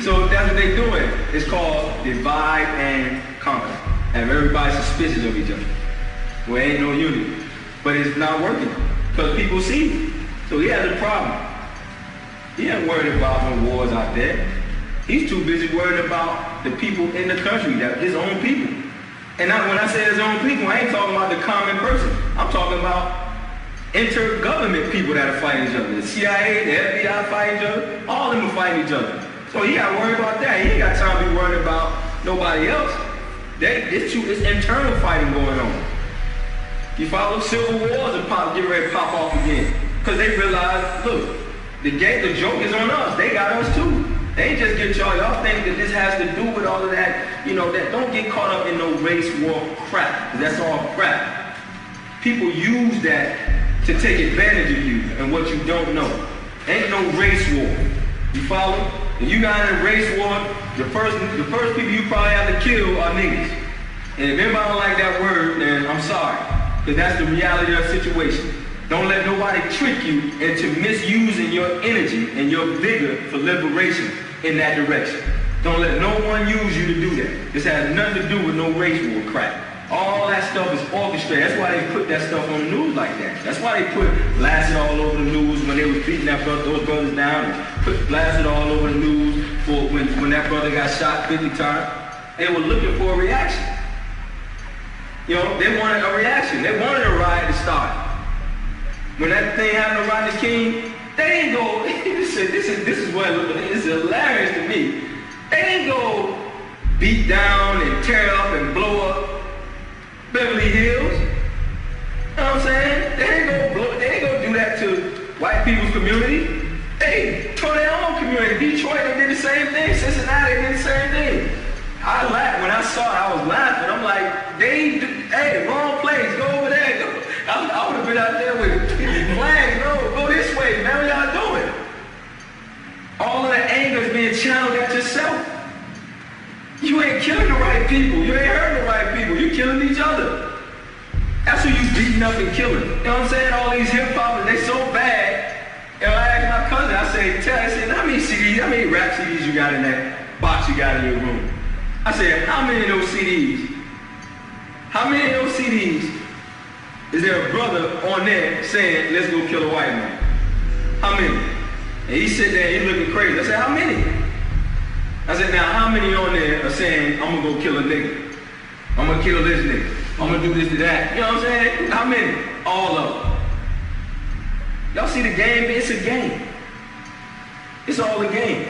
So that's what they're doing. It's called divide and conquer. Have everybody suspicious of each other. Well, ain't no unity. But it's not working because people see it. So he has a problem. He ain't worried about no wars out there. He's too busy worried about the people in the country, his own people. And when I say his own people, I ain't talking about the common person. I'm talking about intergovernment people that are fighting each other. The CIA, the FBI fighting each other. All of them are fighting each other. So he got to worry about that. He ain't got time to be worried about nobody else. It's internal fighting going on. You follow? Civil wars are getting ready to pop off again. Because they realize, look, the joke is on us. They got us too. They ain't just get y'all. Y'all think that this has to do with all of that, that don't get caught up in no race war crap. 'Cause that's all crap. People use that to take advantage of you and what you don't know. Ain't no race war. You follow? If you got in a race war, the first people you probably have to kill are niggas. And if anybody don't like that word, then I'm sorry. Because that's the reality of the situation. Don't let nobody trick you into misusing your energy and your vigor for liberation in that direction. Don't let no one use you to do that. This has nothing to do with no race war crap. All that stuff is orchestrated. That's why they put that stuff on the news like that. That's why they put blasted all over the news when they was beating those brothers down. And put blasted all over the news for when that brother got shot 50 times. They were looking for a reaction. They wanted a reaction. They wanted a riot to start. When that thing happened to Rodney King, they didn't go. This is what it's hilarious to me. They didn't go beat down and tear up and blow up Beverly Hills. You know what I'm saying? They ain't go do that to white people's community. They tore their own community. Detroit, they did the same thing. Cincinnati, they did the same thing. I laughed. When I saw it, I was laughing. I'm like, hey, wrong place. Go over there. Go. I would have been out there with flags. Go this way. Man, what y'all doing? All of that anger is being channeled at yourself. You ain't killing the right people. You ain't hurting the right people. You killing each other. That's who you beating up and killing. You know what I'm saying? All these hip hoppers, they so bad. I asked my cousin, I said, how many CDs, how many rap CDs you got in that box you got in your room? I said, how many of those CDs? How many of those CDs is there a brother on there saying, let's go kill a white man? How many? And he sit there, he looking crazy. I said, how many? I said, now how many on there are saying, I'm gonna go kill a nigga? I'm gonna kill this nigga. I'm gonna do this to that. You know what I'm saying? How many? All of them. Y'all see the game? It's a game. It's all a game.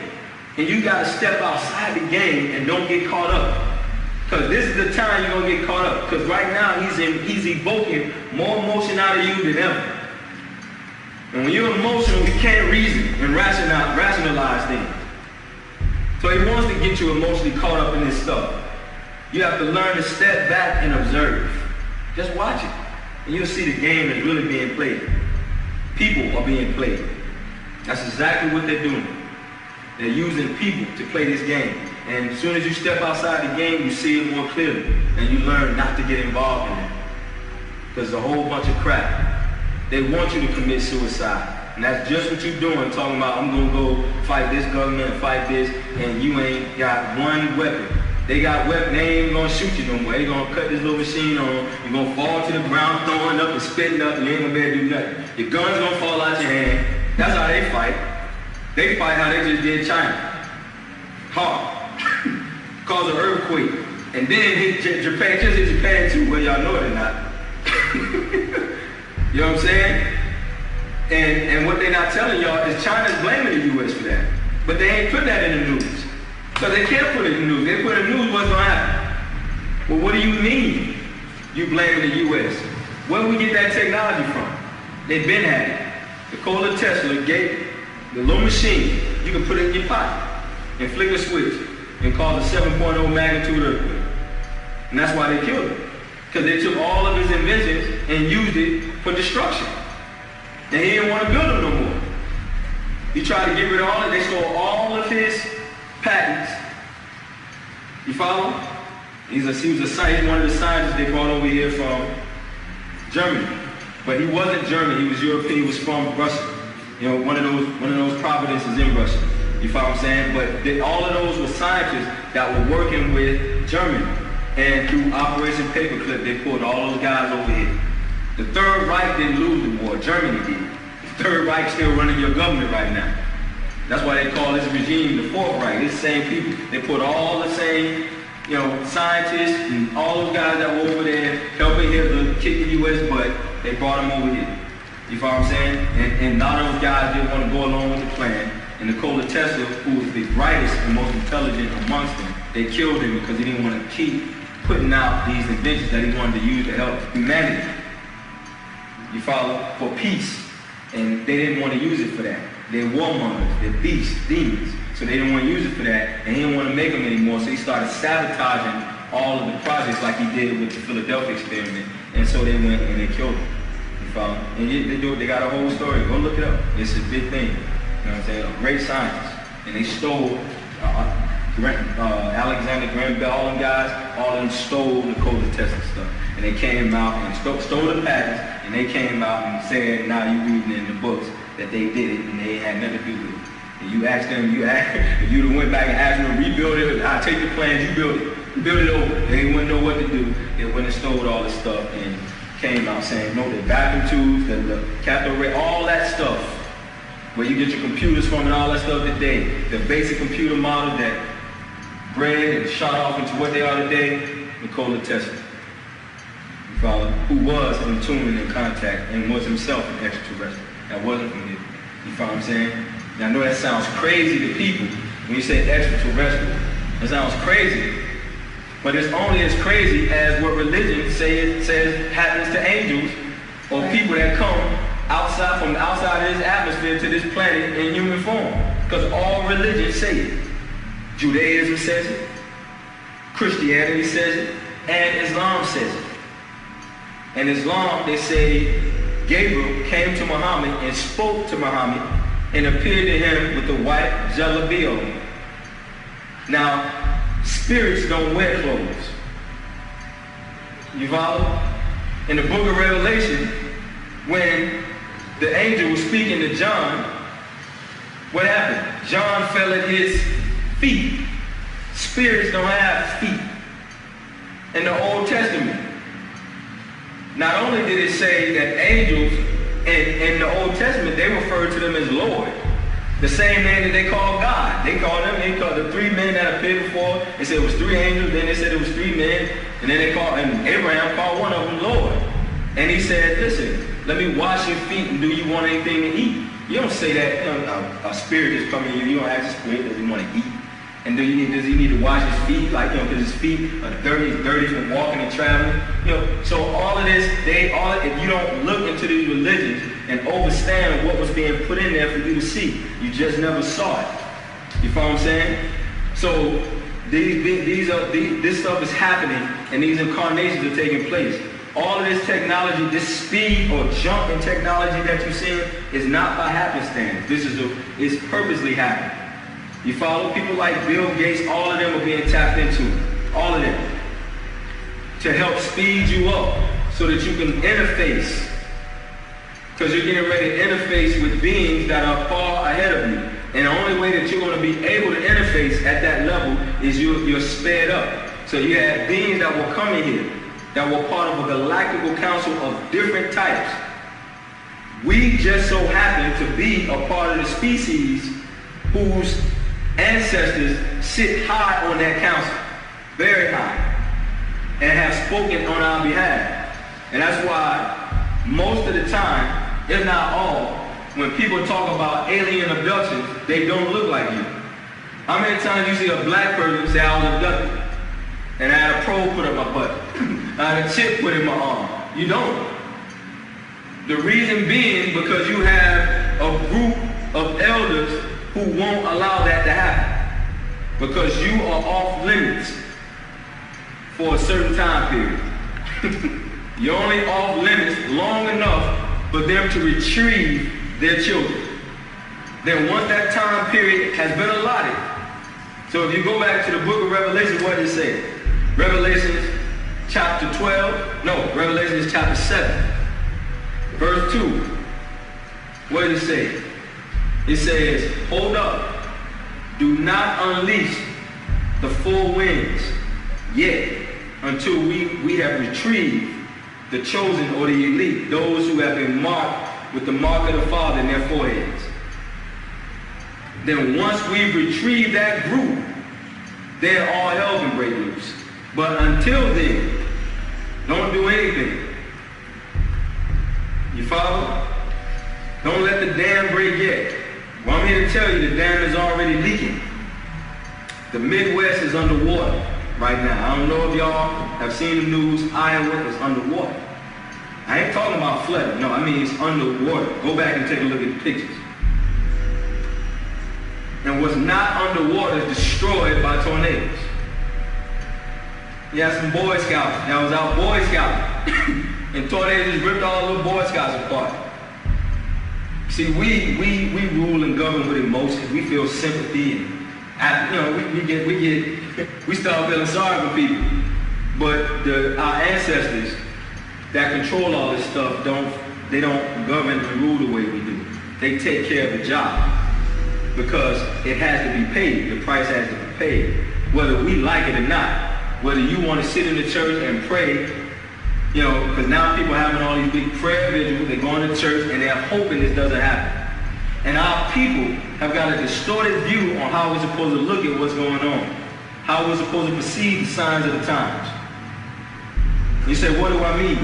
And you gotta step outside the game and don't get caught up. Because this is the time you're gonna get caught up. Because right now he's evoking more emotion out of you than ever. And when you're emotional, you can't reason and rationalize things. So he wants to get you emotionally caught up in this stuff. You have to learn to step back and observe. Just watch it. And you'll see the game is really being played. People are being played. That's exactly what they're doing. They're using people to play this game. And as soon as you step outside the game, you see it more clearly. And you learn not to get involved in it. Because a whole bunch of crap. They want you to commit suicide. And that's just what you're doing, talking about, I'm going to go fight this government and fight this, and you ain't got one weapon. They got weapons, they ain't going to shoot you no more. They going to cut this little machine on, you're going to fall to the ground, throwing up and spitting up, and you ain't going to be able to do nothing. Your gun's going to fall out your hand. That's how they fight. They fight how they just did China. Hard. Cause an earthquake. And then hit Japan, just hit Japan too, whether y'all know it or not. You know what I'm saying? And what they're not telling y'all is China's blaming the U.S. for that. But they ain't put that in the news. Because they can't put it in the news. They put it in the news, what's going to happen? Well, what do you mean you blaming the U.S.? Where we get that technology from? They've been at it. Nikola Tesla gave the little machine, you can put it in your pocket and flick a switch and cause a 7.0 magnitude earthquake. And that's why they killed him. Because they took all of his inventions and used it for destruction. And he didn't want to build them no more. He tried to get rid of all of it. They stole all of his patents. You follow? He was one of the scientists they brought over here from Germany. But he wasn't German, he was European, he was from Russia. You know, one of those providences in Russia. You follow what I'm saying? But all of those were scientists that were working with Germany. And through Operation Paperclip, they pulled all those guys over here. The Third Reich didn't lose the war, Germany did. The Third Reich still running your government right now. That's why they call this regime the Fourth Reich. It's the same people. They put all the same, scientists and all those guys that were over there helping Hitler kick the U.S. butt. They brought them over here. You follow what I'm saying? And none of those guys didn't want to go along with the plan. And Nikola Tesla, who was the brightest and most intelligent amongst them, they killed him because he didn't want to keep putting out these inventions that he wanted to use to help humanity. You follow? For peace. And they didn't want to use it for that. They're warmongers, they're beasts, demons. So they didn't want to use it for that, and he didn't want to make them anymore, so he started sabotaging all of the projects like he did with the Philadelphia experiment. And so they went and they killed him. You follow? And they got a whole story. Go look it up. It's a big thing. You know what I'm saying? A great scientist. And they stole Alexander Graham Bell, all them guys, all of them stole Nikola Tesla stuff. And they came out and stole the patents, and they came out and said, now you reading in the books that they did it and they had nothing to do with it. And you asked them, if you'd have went back and asked them to rebuild it, I'll take the plans, you build it. You build it over. They wouldn't know what to do. They went and stole all this stuff and came out saying, no, the vacuum tubes, the cathode ray, all that stuff, where you get your computers from and all that stuff today, the basic computer model that bred and shot off into what they are today, Nikola Tesla. You follow? Who was in tune and in contact and was himself an extraterrestrial. That wasn't from here. You follow what I'm saying? Now, I know that sounds crazy to people when you say extraterrestrial. It sounds crazy. But it's only as crazy as what religion says happens to angels or people that come outside from the outside of this atmosphere to this planet in human form. Because all religions say it. Judaism says it. Christianity says it. And Islam says it. In Islam, they say Gabriel came to Muhammad and spoke to Muhammad and appeared to him with the white jalabi on. Now, spirits don't wear clothes. You follow? In the book of Revelation, when the angel was speaking to John, what happened? John fell at his feet. Spirits don't have feet. In the Old Testament, not only did it say that angels in the Old Testament, they referred to them as Lord. The same name that they called God. They called the three men that appeared before. They said it was three angels, then they said it was three men, and then and Abraham called one of them Lord. And he said, listen, let me wash your feet, and do you want anything to eat? You don't say that, a spirit is coming to you. You don't ask the spirit, does he want to eat? And does he need to wash his feet? Because his feet are dirty from walking and traveling. So all of this, if you don't look into these religions and understand what was being put in there for you to see, you just never saw it. You follow what I'm saying? So this stuff is happening, and these incarnations are taking place. All of this technology, this speed or jump in technology that you're seeing is not by happenstance. It's purposely happening. You follow? People like Bill Gates, all of them are being tapped into. All of them. To help speed you up so that you can interface. Because you're getting ready to interface with beings that are far ahead of you. And the only way that you're going to be able to interface at that level is you're sped up. So you have beings that will come in here, that were part of a galactical council of different types. We just so happen to be a part of the species whose ancestors sit high on that council, very high, and have spoken on our behalf. And that's why most of the time, if not all, when people talk about alien abductions, they don't look like you. How many times you see a black person say, I was abducted, and I had a probe put in my butt, I had a chip put in my arm? You don't. The reason being because you have a group of elders who won't allow that to happen, because you are off limits for a certain time period. You're only off limits long enough for them to retrieve their children. Then once that time period has been allotted, so if you go back to the book of Revelation, what does it say? Revelation chapter 12, no, Revelation is chapter 7, verse 2. What does it say? It says, hold up, do not unleash the full winds yet until we have retrieved the chosen or the elite, those who have been marked with the mark of the Father in their foreheads. Then once we've retrieved that group, then all hell can break loose. But until then, don't do anything. You follow? Don't let the dam break yet. Well, I'm here to tell you the dam is already leaking. The Midwest is underwater right now. I don't know if y'all have seen the news. Iowa is underwater. I ain't talking about flooding. No, I mean it's underwater. Go back and take a look at the pictures. And what's not underwater is destroyed by tornadoes. You had some Boy Scouts that was out Boy Scouting. And tornadoes just ripped all the little Boy Scouts apart. See, we rule and govern with emotions. We feel sympathy, and we start feeling sorry for people. But our ancestors that control all this stuff don't govern and rule the way we do. They take care of the job because it has to be paid. The price has to be paid, whether we like it or not. Whether you want to sit in the church and pray, because now people are having all these big prayer vigils, they're going to church and they're hoping this doesn't happen. And our people have got a distorted view on how we're supposed to look at what's going on, how we're supposed to perceive the signs of the times. You say, what do I mean?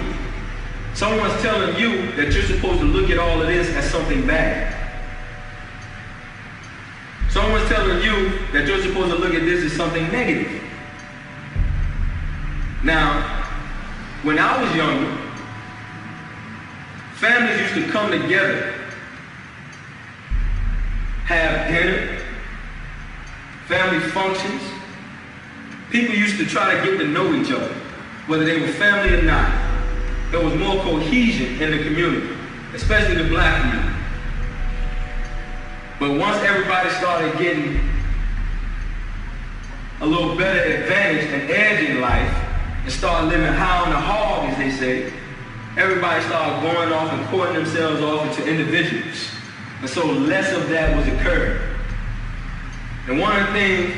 Someone's telling you that you're supposed to look at all of this as something bad. Someone's telling you that you're supposed to look at this as something negative. Now, when I was younger, families used to come together, have dinner, family functions. People used to try to get to know each other, whether they were family or not. There was more cohesion in the community, especially the black community. But once everybody started getting a little better advantage and edge in life, and started living high on the hog, as they say, everybody started going off and courting themselves off into individuals. And so less of that was occurring. And one of the things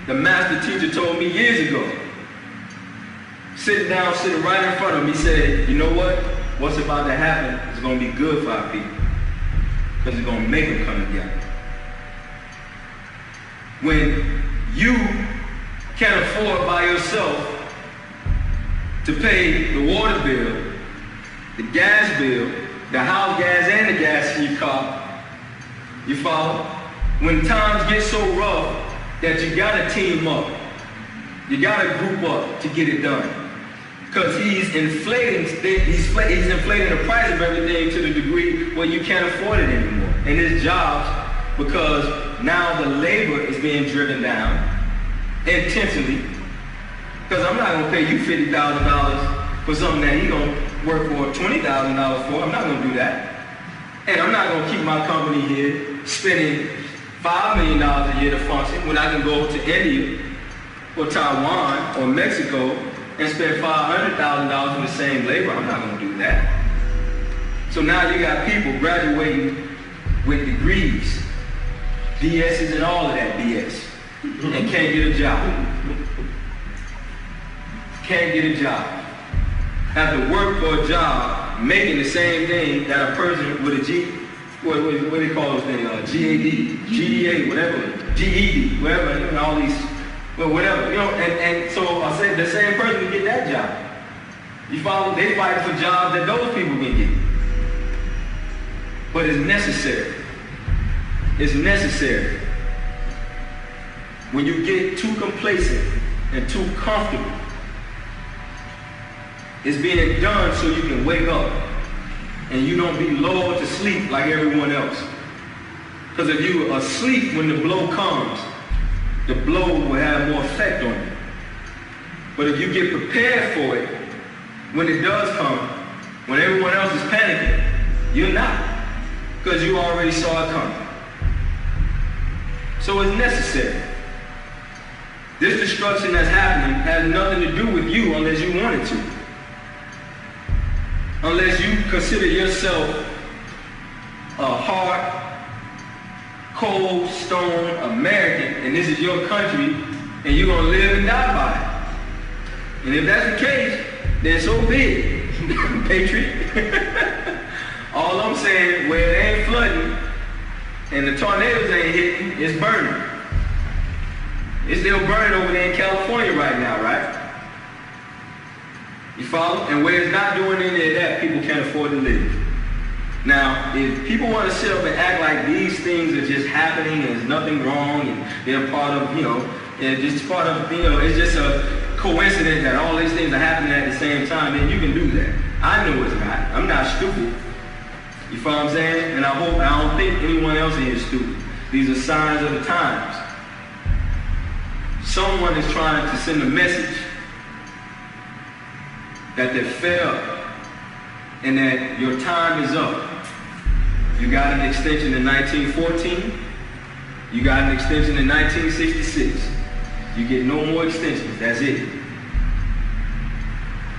the master teacher told me years ago, sitting right in front of me, said, you know what? What's about to happen is going to be good for our people. Because it's going to make them come together. When you can't afford by yourself to pay the water bill, the gas bill, the house gas and the gas in your car, you follow? When times get so rough that you gotta team up, you gotta group up to get it done. Because he's inflating the price of everything to the degree where you can't afford it anymore. And it's jobs, because now the labor is being driven down intentionally. Because I'm not going to pay you $50,000 for something that he's going to work for $20,000 for. I'm not going to do that. And I'm not going to keep my company here spending $5 million a year to function when I can go to India or Taiwan or Mexico and spend $500,000 for the same labor. I'm not going to do that. So now you got people graduating with degrees, BSs and all of that BS, and can't get a job. Can't get a job. Have to work for a job making the same thing that a person with a what do they call those things? GAD, GDA, whatever, GED, whatever, all these, well, whatever, and so I said the same person can get that job. You follow? They fight for jobs that those people can get. But it's necessary. It's necessary. When you get too complacent and too comfortable, it's being done so you can wake up and you don't be lulled to sleep like everyone else. Because if you're asleep when the blow comes, the blow will have more effect on you. But if you get prepared for it, when it does come, when everyone else is panicking, you're not. Because you already saw it coming. So it's necessary. This destruction that's happening has nothing to do with you unless you want it to. Unless you consider yourself a hard, cold, stone American, and this is your country, and you're going to live and die by it. And if that's the case, then so be it, patriot. All I'm saying, where it ain't flooding, and the tornadoes ain't hitting, it's burning. It's still burning over there in California right now, right? You follow? And where it's not doing any of that, people can't afford to live. Now, if people want to sit up and act like these things are just happening and there's nothing wrong and they're part of, it's just a coincidence that all these things are happening at the same time, then you can do that. I know it's not. I'm not stupid. You follow what I'm saying? And I don't think anyone else here is stupid. These are signs of the times. Someone is trying to send a message that they failed and that your time is up. You got an extension in 1914. You got an extension in 1966. You get no more extensions. That's it.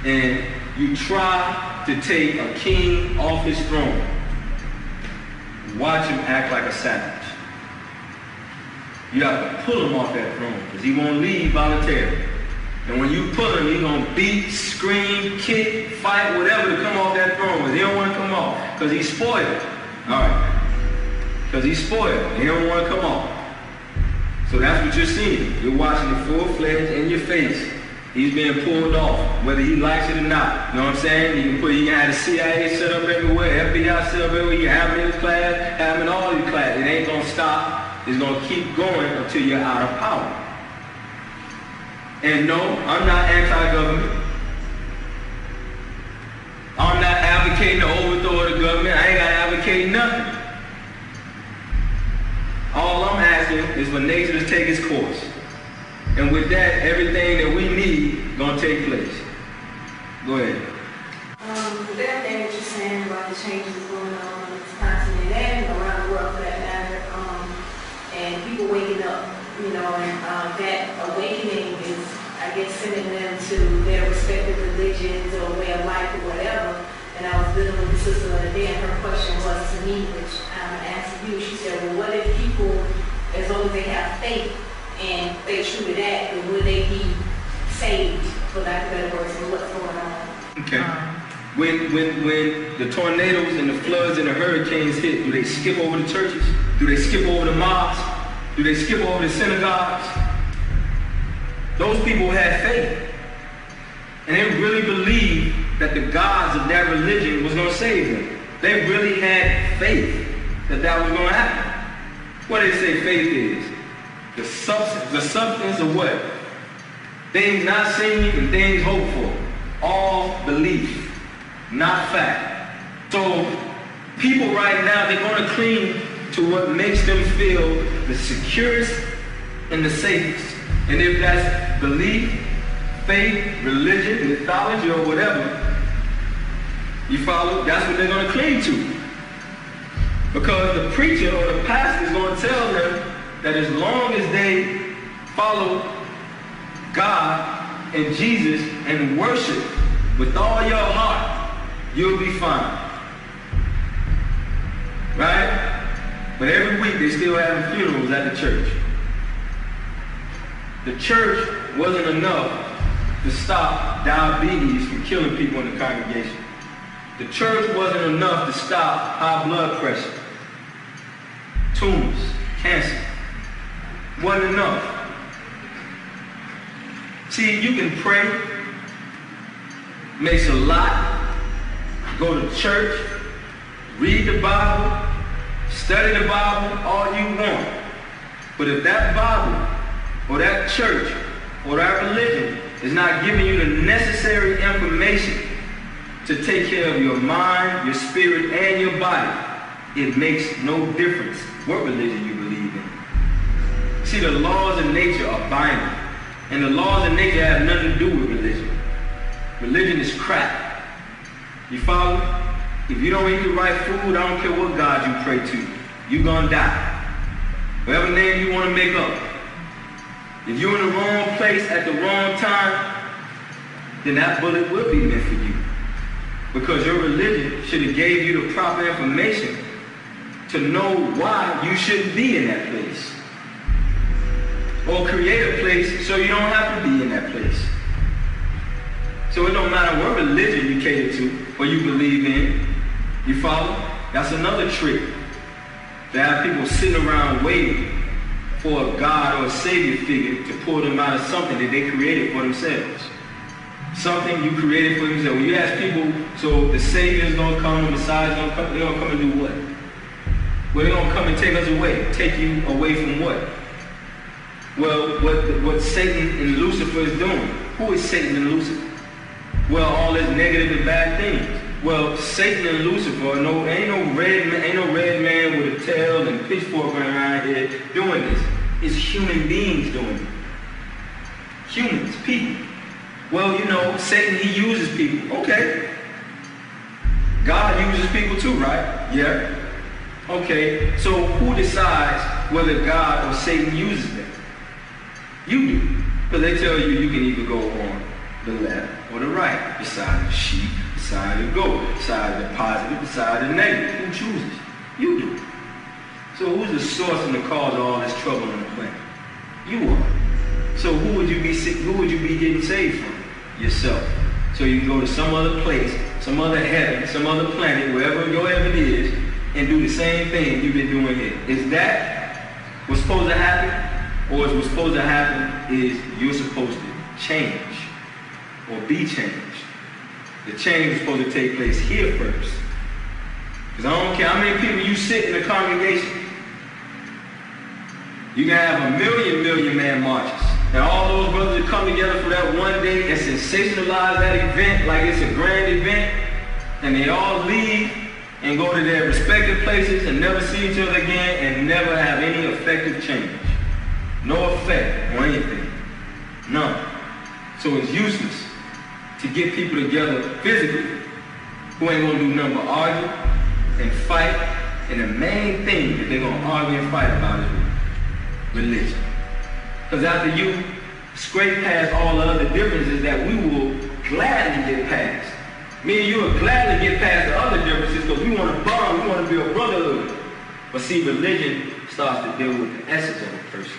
And you try to take a king off his throne. Watch him act like a savage. You have to pull him off that throne because he won't leave voluntarily. And when you pull him, he's going to beat, scream, kick, fight, whatever to come off that throne. But he don't want to come off because he's spoiled. All right. Because he's spoiled. He don't want to come off. So that's what you're seeing. You're watching it full-fledged in your face. He's being pulled off, whether he likes it or not. You know what I'm saying? You can have the CIA set up everywhere, FBI set up everywhere. You have him in his class, have him in all your class. It ain't going to stop. It's going to keep going until you're out of power. And no, I'm not anti-government. I'm not advocating the overthrow of the government. I ain't got to advocate nothing. All I'm asking is for nature to take its course. And with that, everything that we need is going to take place. Go ahead. That thing that you're saying about the changes going on in this continent and around the world for that matter, and people waking up, you know, and that awakening is, I guess, sending them to their respective religions or way of life or whatever. And I was dealing with the sister the other day, and her question was to me, which I'm asked you. She said, well, what if people, as long as they have faith and stay true to that, then will they be saved, for lack of better words, and what's going on? Okay. When the tornadoes and the floods and the hurricanes hit, do they skip over the churches? Do they skip over the mosques? Do they skip over the synagogues? Those people had faith. And they really believed that the gods of that religion was going to save them. They really had faith that that was going to happen. What do they say faith is? The substance of what? Things not seen and things hoped for. All belief, not fact. So people right now, they're going to cling to what makes them feel the securest and the safest. And if that's belief, faith, religion, mythology, or whatever, you follow? That's what they're going to cling to. Because the preacher or the pastor is going to tell them that as long as they follow God and Jesus and worship with all your heart, you'll be fine. Right? But every week they still having funerals at the church. The church wasn't enough to stop diabetes from killing people in the congregation. The church wasn't enough to stop high blood pressure, tumors, cancer. Wasn't enough. See, you can pray, makes a lot, go to church, read the Bible, study the Bible all you want. But if that Bible or that church or that religion is not giving you the necessary information to take care of your mind, your spirit, and your body, it makes no difference what religion you believe in. See, the laws of nature are binding. And the laws of nature have nothing to do with religion. Religion is crap. You follow? If you don't eat the right food, I don't care what God you pray to, you're going to die. Whatever name you want to make up. If you're in the wrong place at the wrong time, then that bullet will be meant for you. Because your religion should have gave you the proper information to know why you shouldn't be in that place. Or create a place so you don't have to be in that place. So it don't matter what religion you cater to or you believe in. You follow? That's another trick. To have people sitting around waiting for a God or a savior figure to pull them out of something that they created for themselves. Something you created for yourself. When you ask people, so the savior is going to come, the Messiah is going to come, they're going to come and do what? Well, they're going to come and take us away. Take you away from what? Well, what Satan and Lucifer is doing. Who is Satan and Lucifer? Well, all this negative and bad things. Well, Satan and Lucifer, ain't no red man with a tail and pitchfork running around here doing this. It's human beings doing it. Humans, people. Well, Satan, he uses people. Okay. God uses people too, right? Yeah. Okay. So who decides whether God or Satan uses them? You do. Because they tell you can either go on the left or the right, the side of the sheep, the side of the goat, the side of the positive, the side of the negative. Who chooses? You do. So who's the source and the cause of all this trouble on the planet? You are. So who would you be getting saved from? Yourself. So you can go to some other place, some other heaven, some other planet, wherever your heaven is, and do the same thing you've been doing here. Is that what's supposed to happen? Or is what's supposed to happen is you're supposed to change or be changed. The change is supposed to take place here first. Because I don't care how many people you sit in the congregation. You can have a million man marches. And all those brothers that come together for that one day and sensationalize that event like it's a grand event, and they all leave and go to their respective places and never see each other again and never have any effective change. No effect on anything. None. So it's useless to get people together physically who ain't gonna do nothing but argue and fight, and the main thing that they're gonna argue and fight about is religion. Because after you scrape past all the other differences that we will gladly get past, me and you will gladly get past the other differences because we want to bond, we want to be a brotherhood. But see, religion starts to deal with the essence of a person.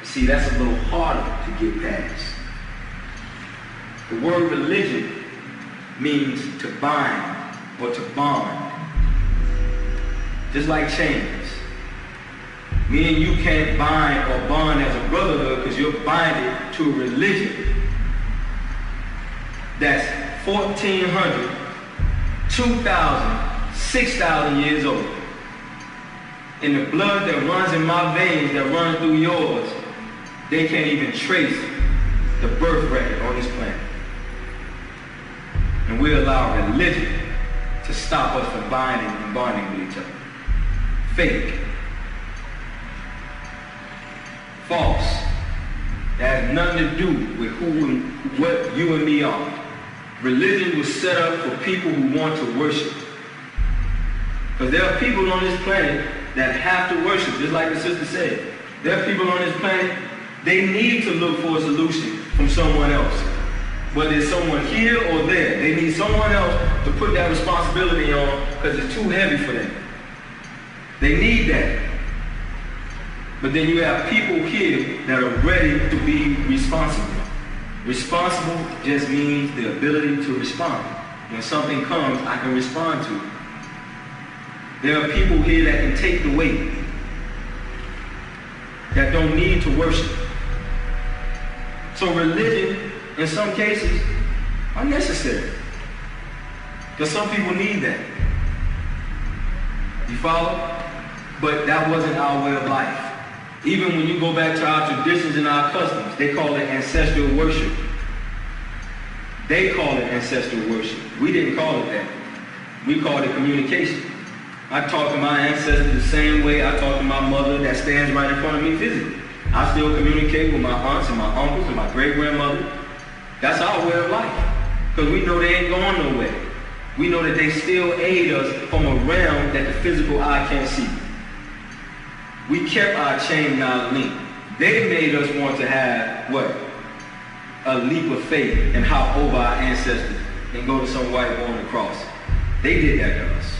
See, that's a little harder to get past. The word religion means to bind or to bond. Just like chains. Me and you can't bind or bond as a brotherhood because you're binded to a religion that's 1,400, 2,000, 6,000 years old. And the blood that runs in my veins, that runs through yours, they can't even trace the birth record on this planet. And we allow religion to stop us from binding and bonding with each other. Fake. False. That has nothing to do with who and what you and me are. Religion was set up for people who want to worship. Because there are people on this planet that have to worship, just like the sister said. There are people on this planet, they need to look for a solution from someone else. Whether it's someone here or there, they need someone else to put that responsibility on because it's too heavy for them. They need that. But then you have people here that are ready to be responsible. Responsible just means the ability to respond. When something comes, I can respond to it. There are people here that can take the weight, that don't need to worship. So religion, in some cases, are necessary. Because some people need that. You follow? But that wasn't our way of life. Even when you go back to our traditions and our customs, they call it ancestral worship. They call it ancestral worship. We didn't call it that. We called it communication. I talk to my ancestors the same way I talk to my mother that stands right in front of me physically. I still communicate with my aunts and my uncles and my great-grandmother. That's our way of life. Because we know they ain't going nowhere. We know that they still aid us from a realm that the physical eye can't see. We kept our chain and our link. They made us want to have, what? A leap of faith and hop over our ancestors and go to some white boy on the cross. They did that to us.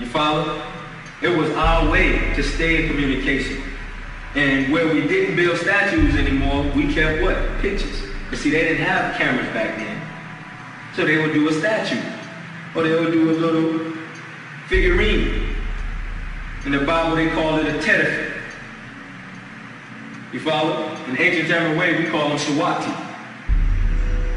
You follow? It was our way to stay in communication. And where we didn't build statues anymore, we kept what? Pictures. Because see, they didn't have cameras back then. So they would do a statue. Or they would do a little figurine. In the Bible, they call it a tedafit. You follow? In ancient German way, we call them shawati.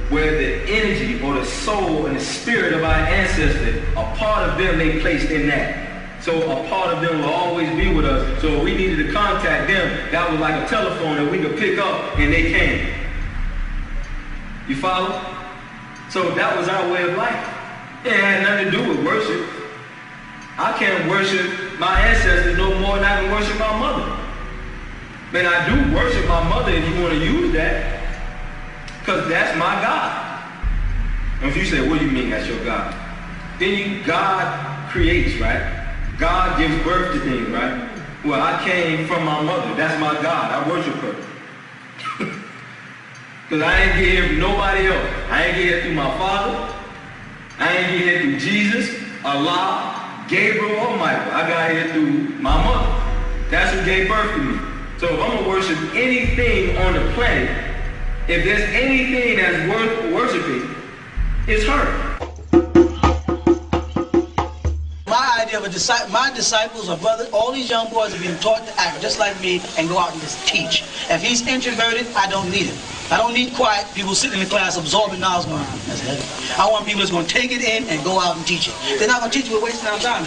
Where the energy or the soul and the spirit of our ancestors, a part of them they placed in that. So a part of them will always be with us. So if we needed to contact them, that was like a telephone that we could pick up and they came. You follow? So that was our way of life. It had nothing to do with worship. I can't worship my ancestors no more than I can worship my mother. Man, I do worship my mother if you want to use that, because that's my God. And if you say, what do you mean that's your God? Then God creates, right? God gives birth to things, right? Well, I came from my mother. That's my God. I worship her. Because I ain't get here from nobody else. I ain't get here through my father. I ain't get here through Jesus, Allah, Gabriel, or Michael. I got here through my mother. That's who gave birth to me. So if I'm going to worship anything on the planet, if there's anything that's worth worshiping, it's her. My idea of a disciple, my disciples or brothers, all these young boys are being taught to act just like me and go out and just teach. If he's introverted, I don't need him. I don't need quiet people sitting in the class absorbing knowledge. That's heavy. I want people that's going to take it in and go out and teach it. They're not going to teach it, we're wasting our time.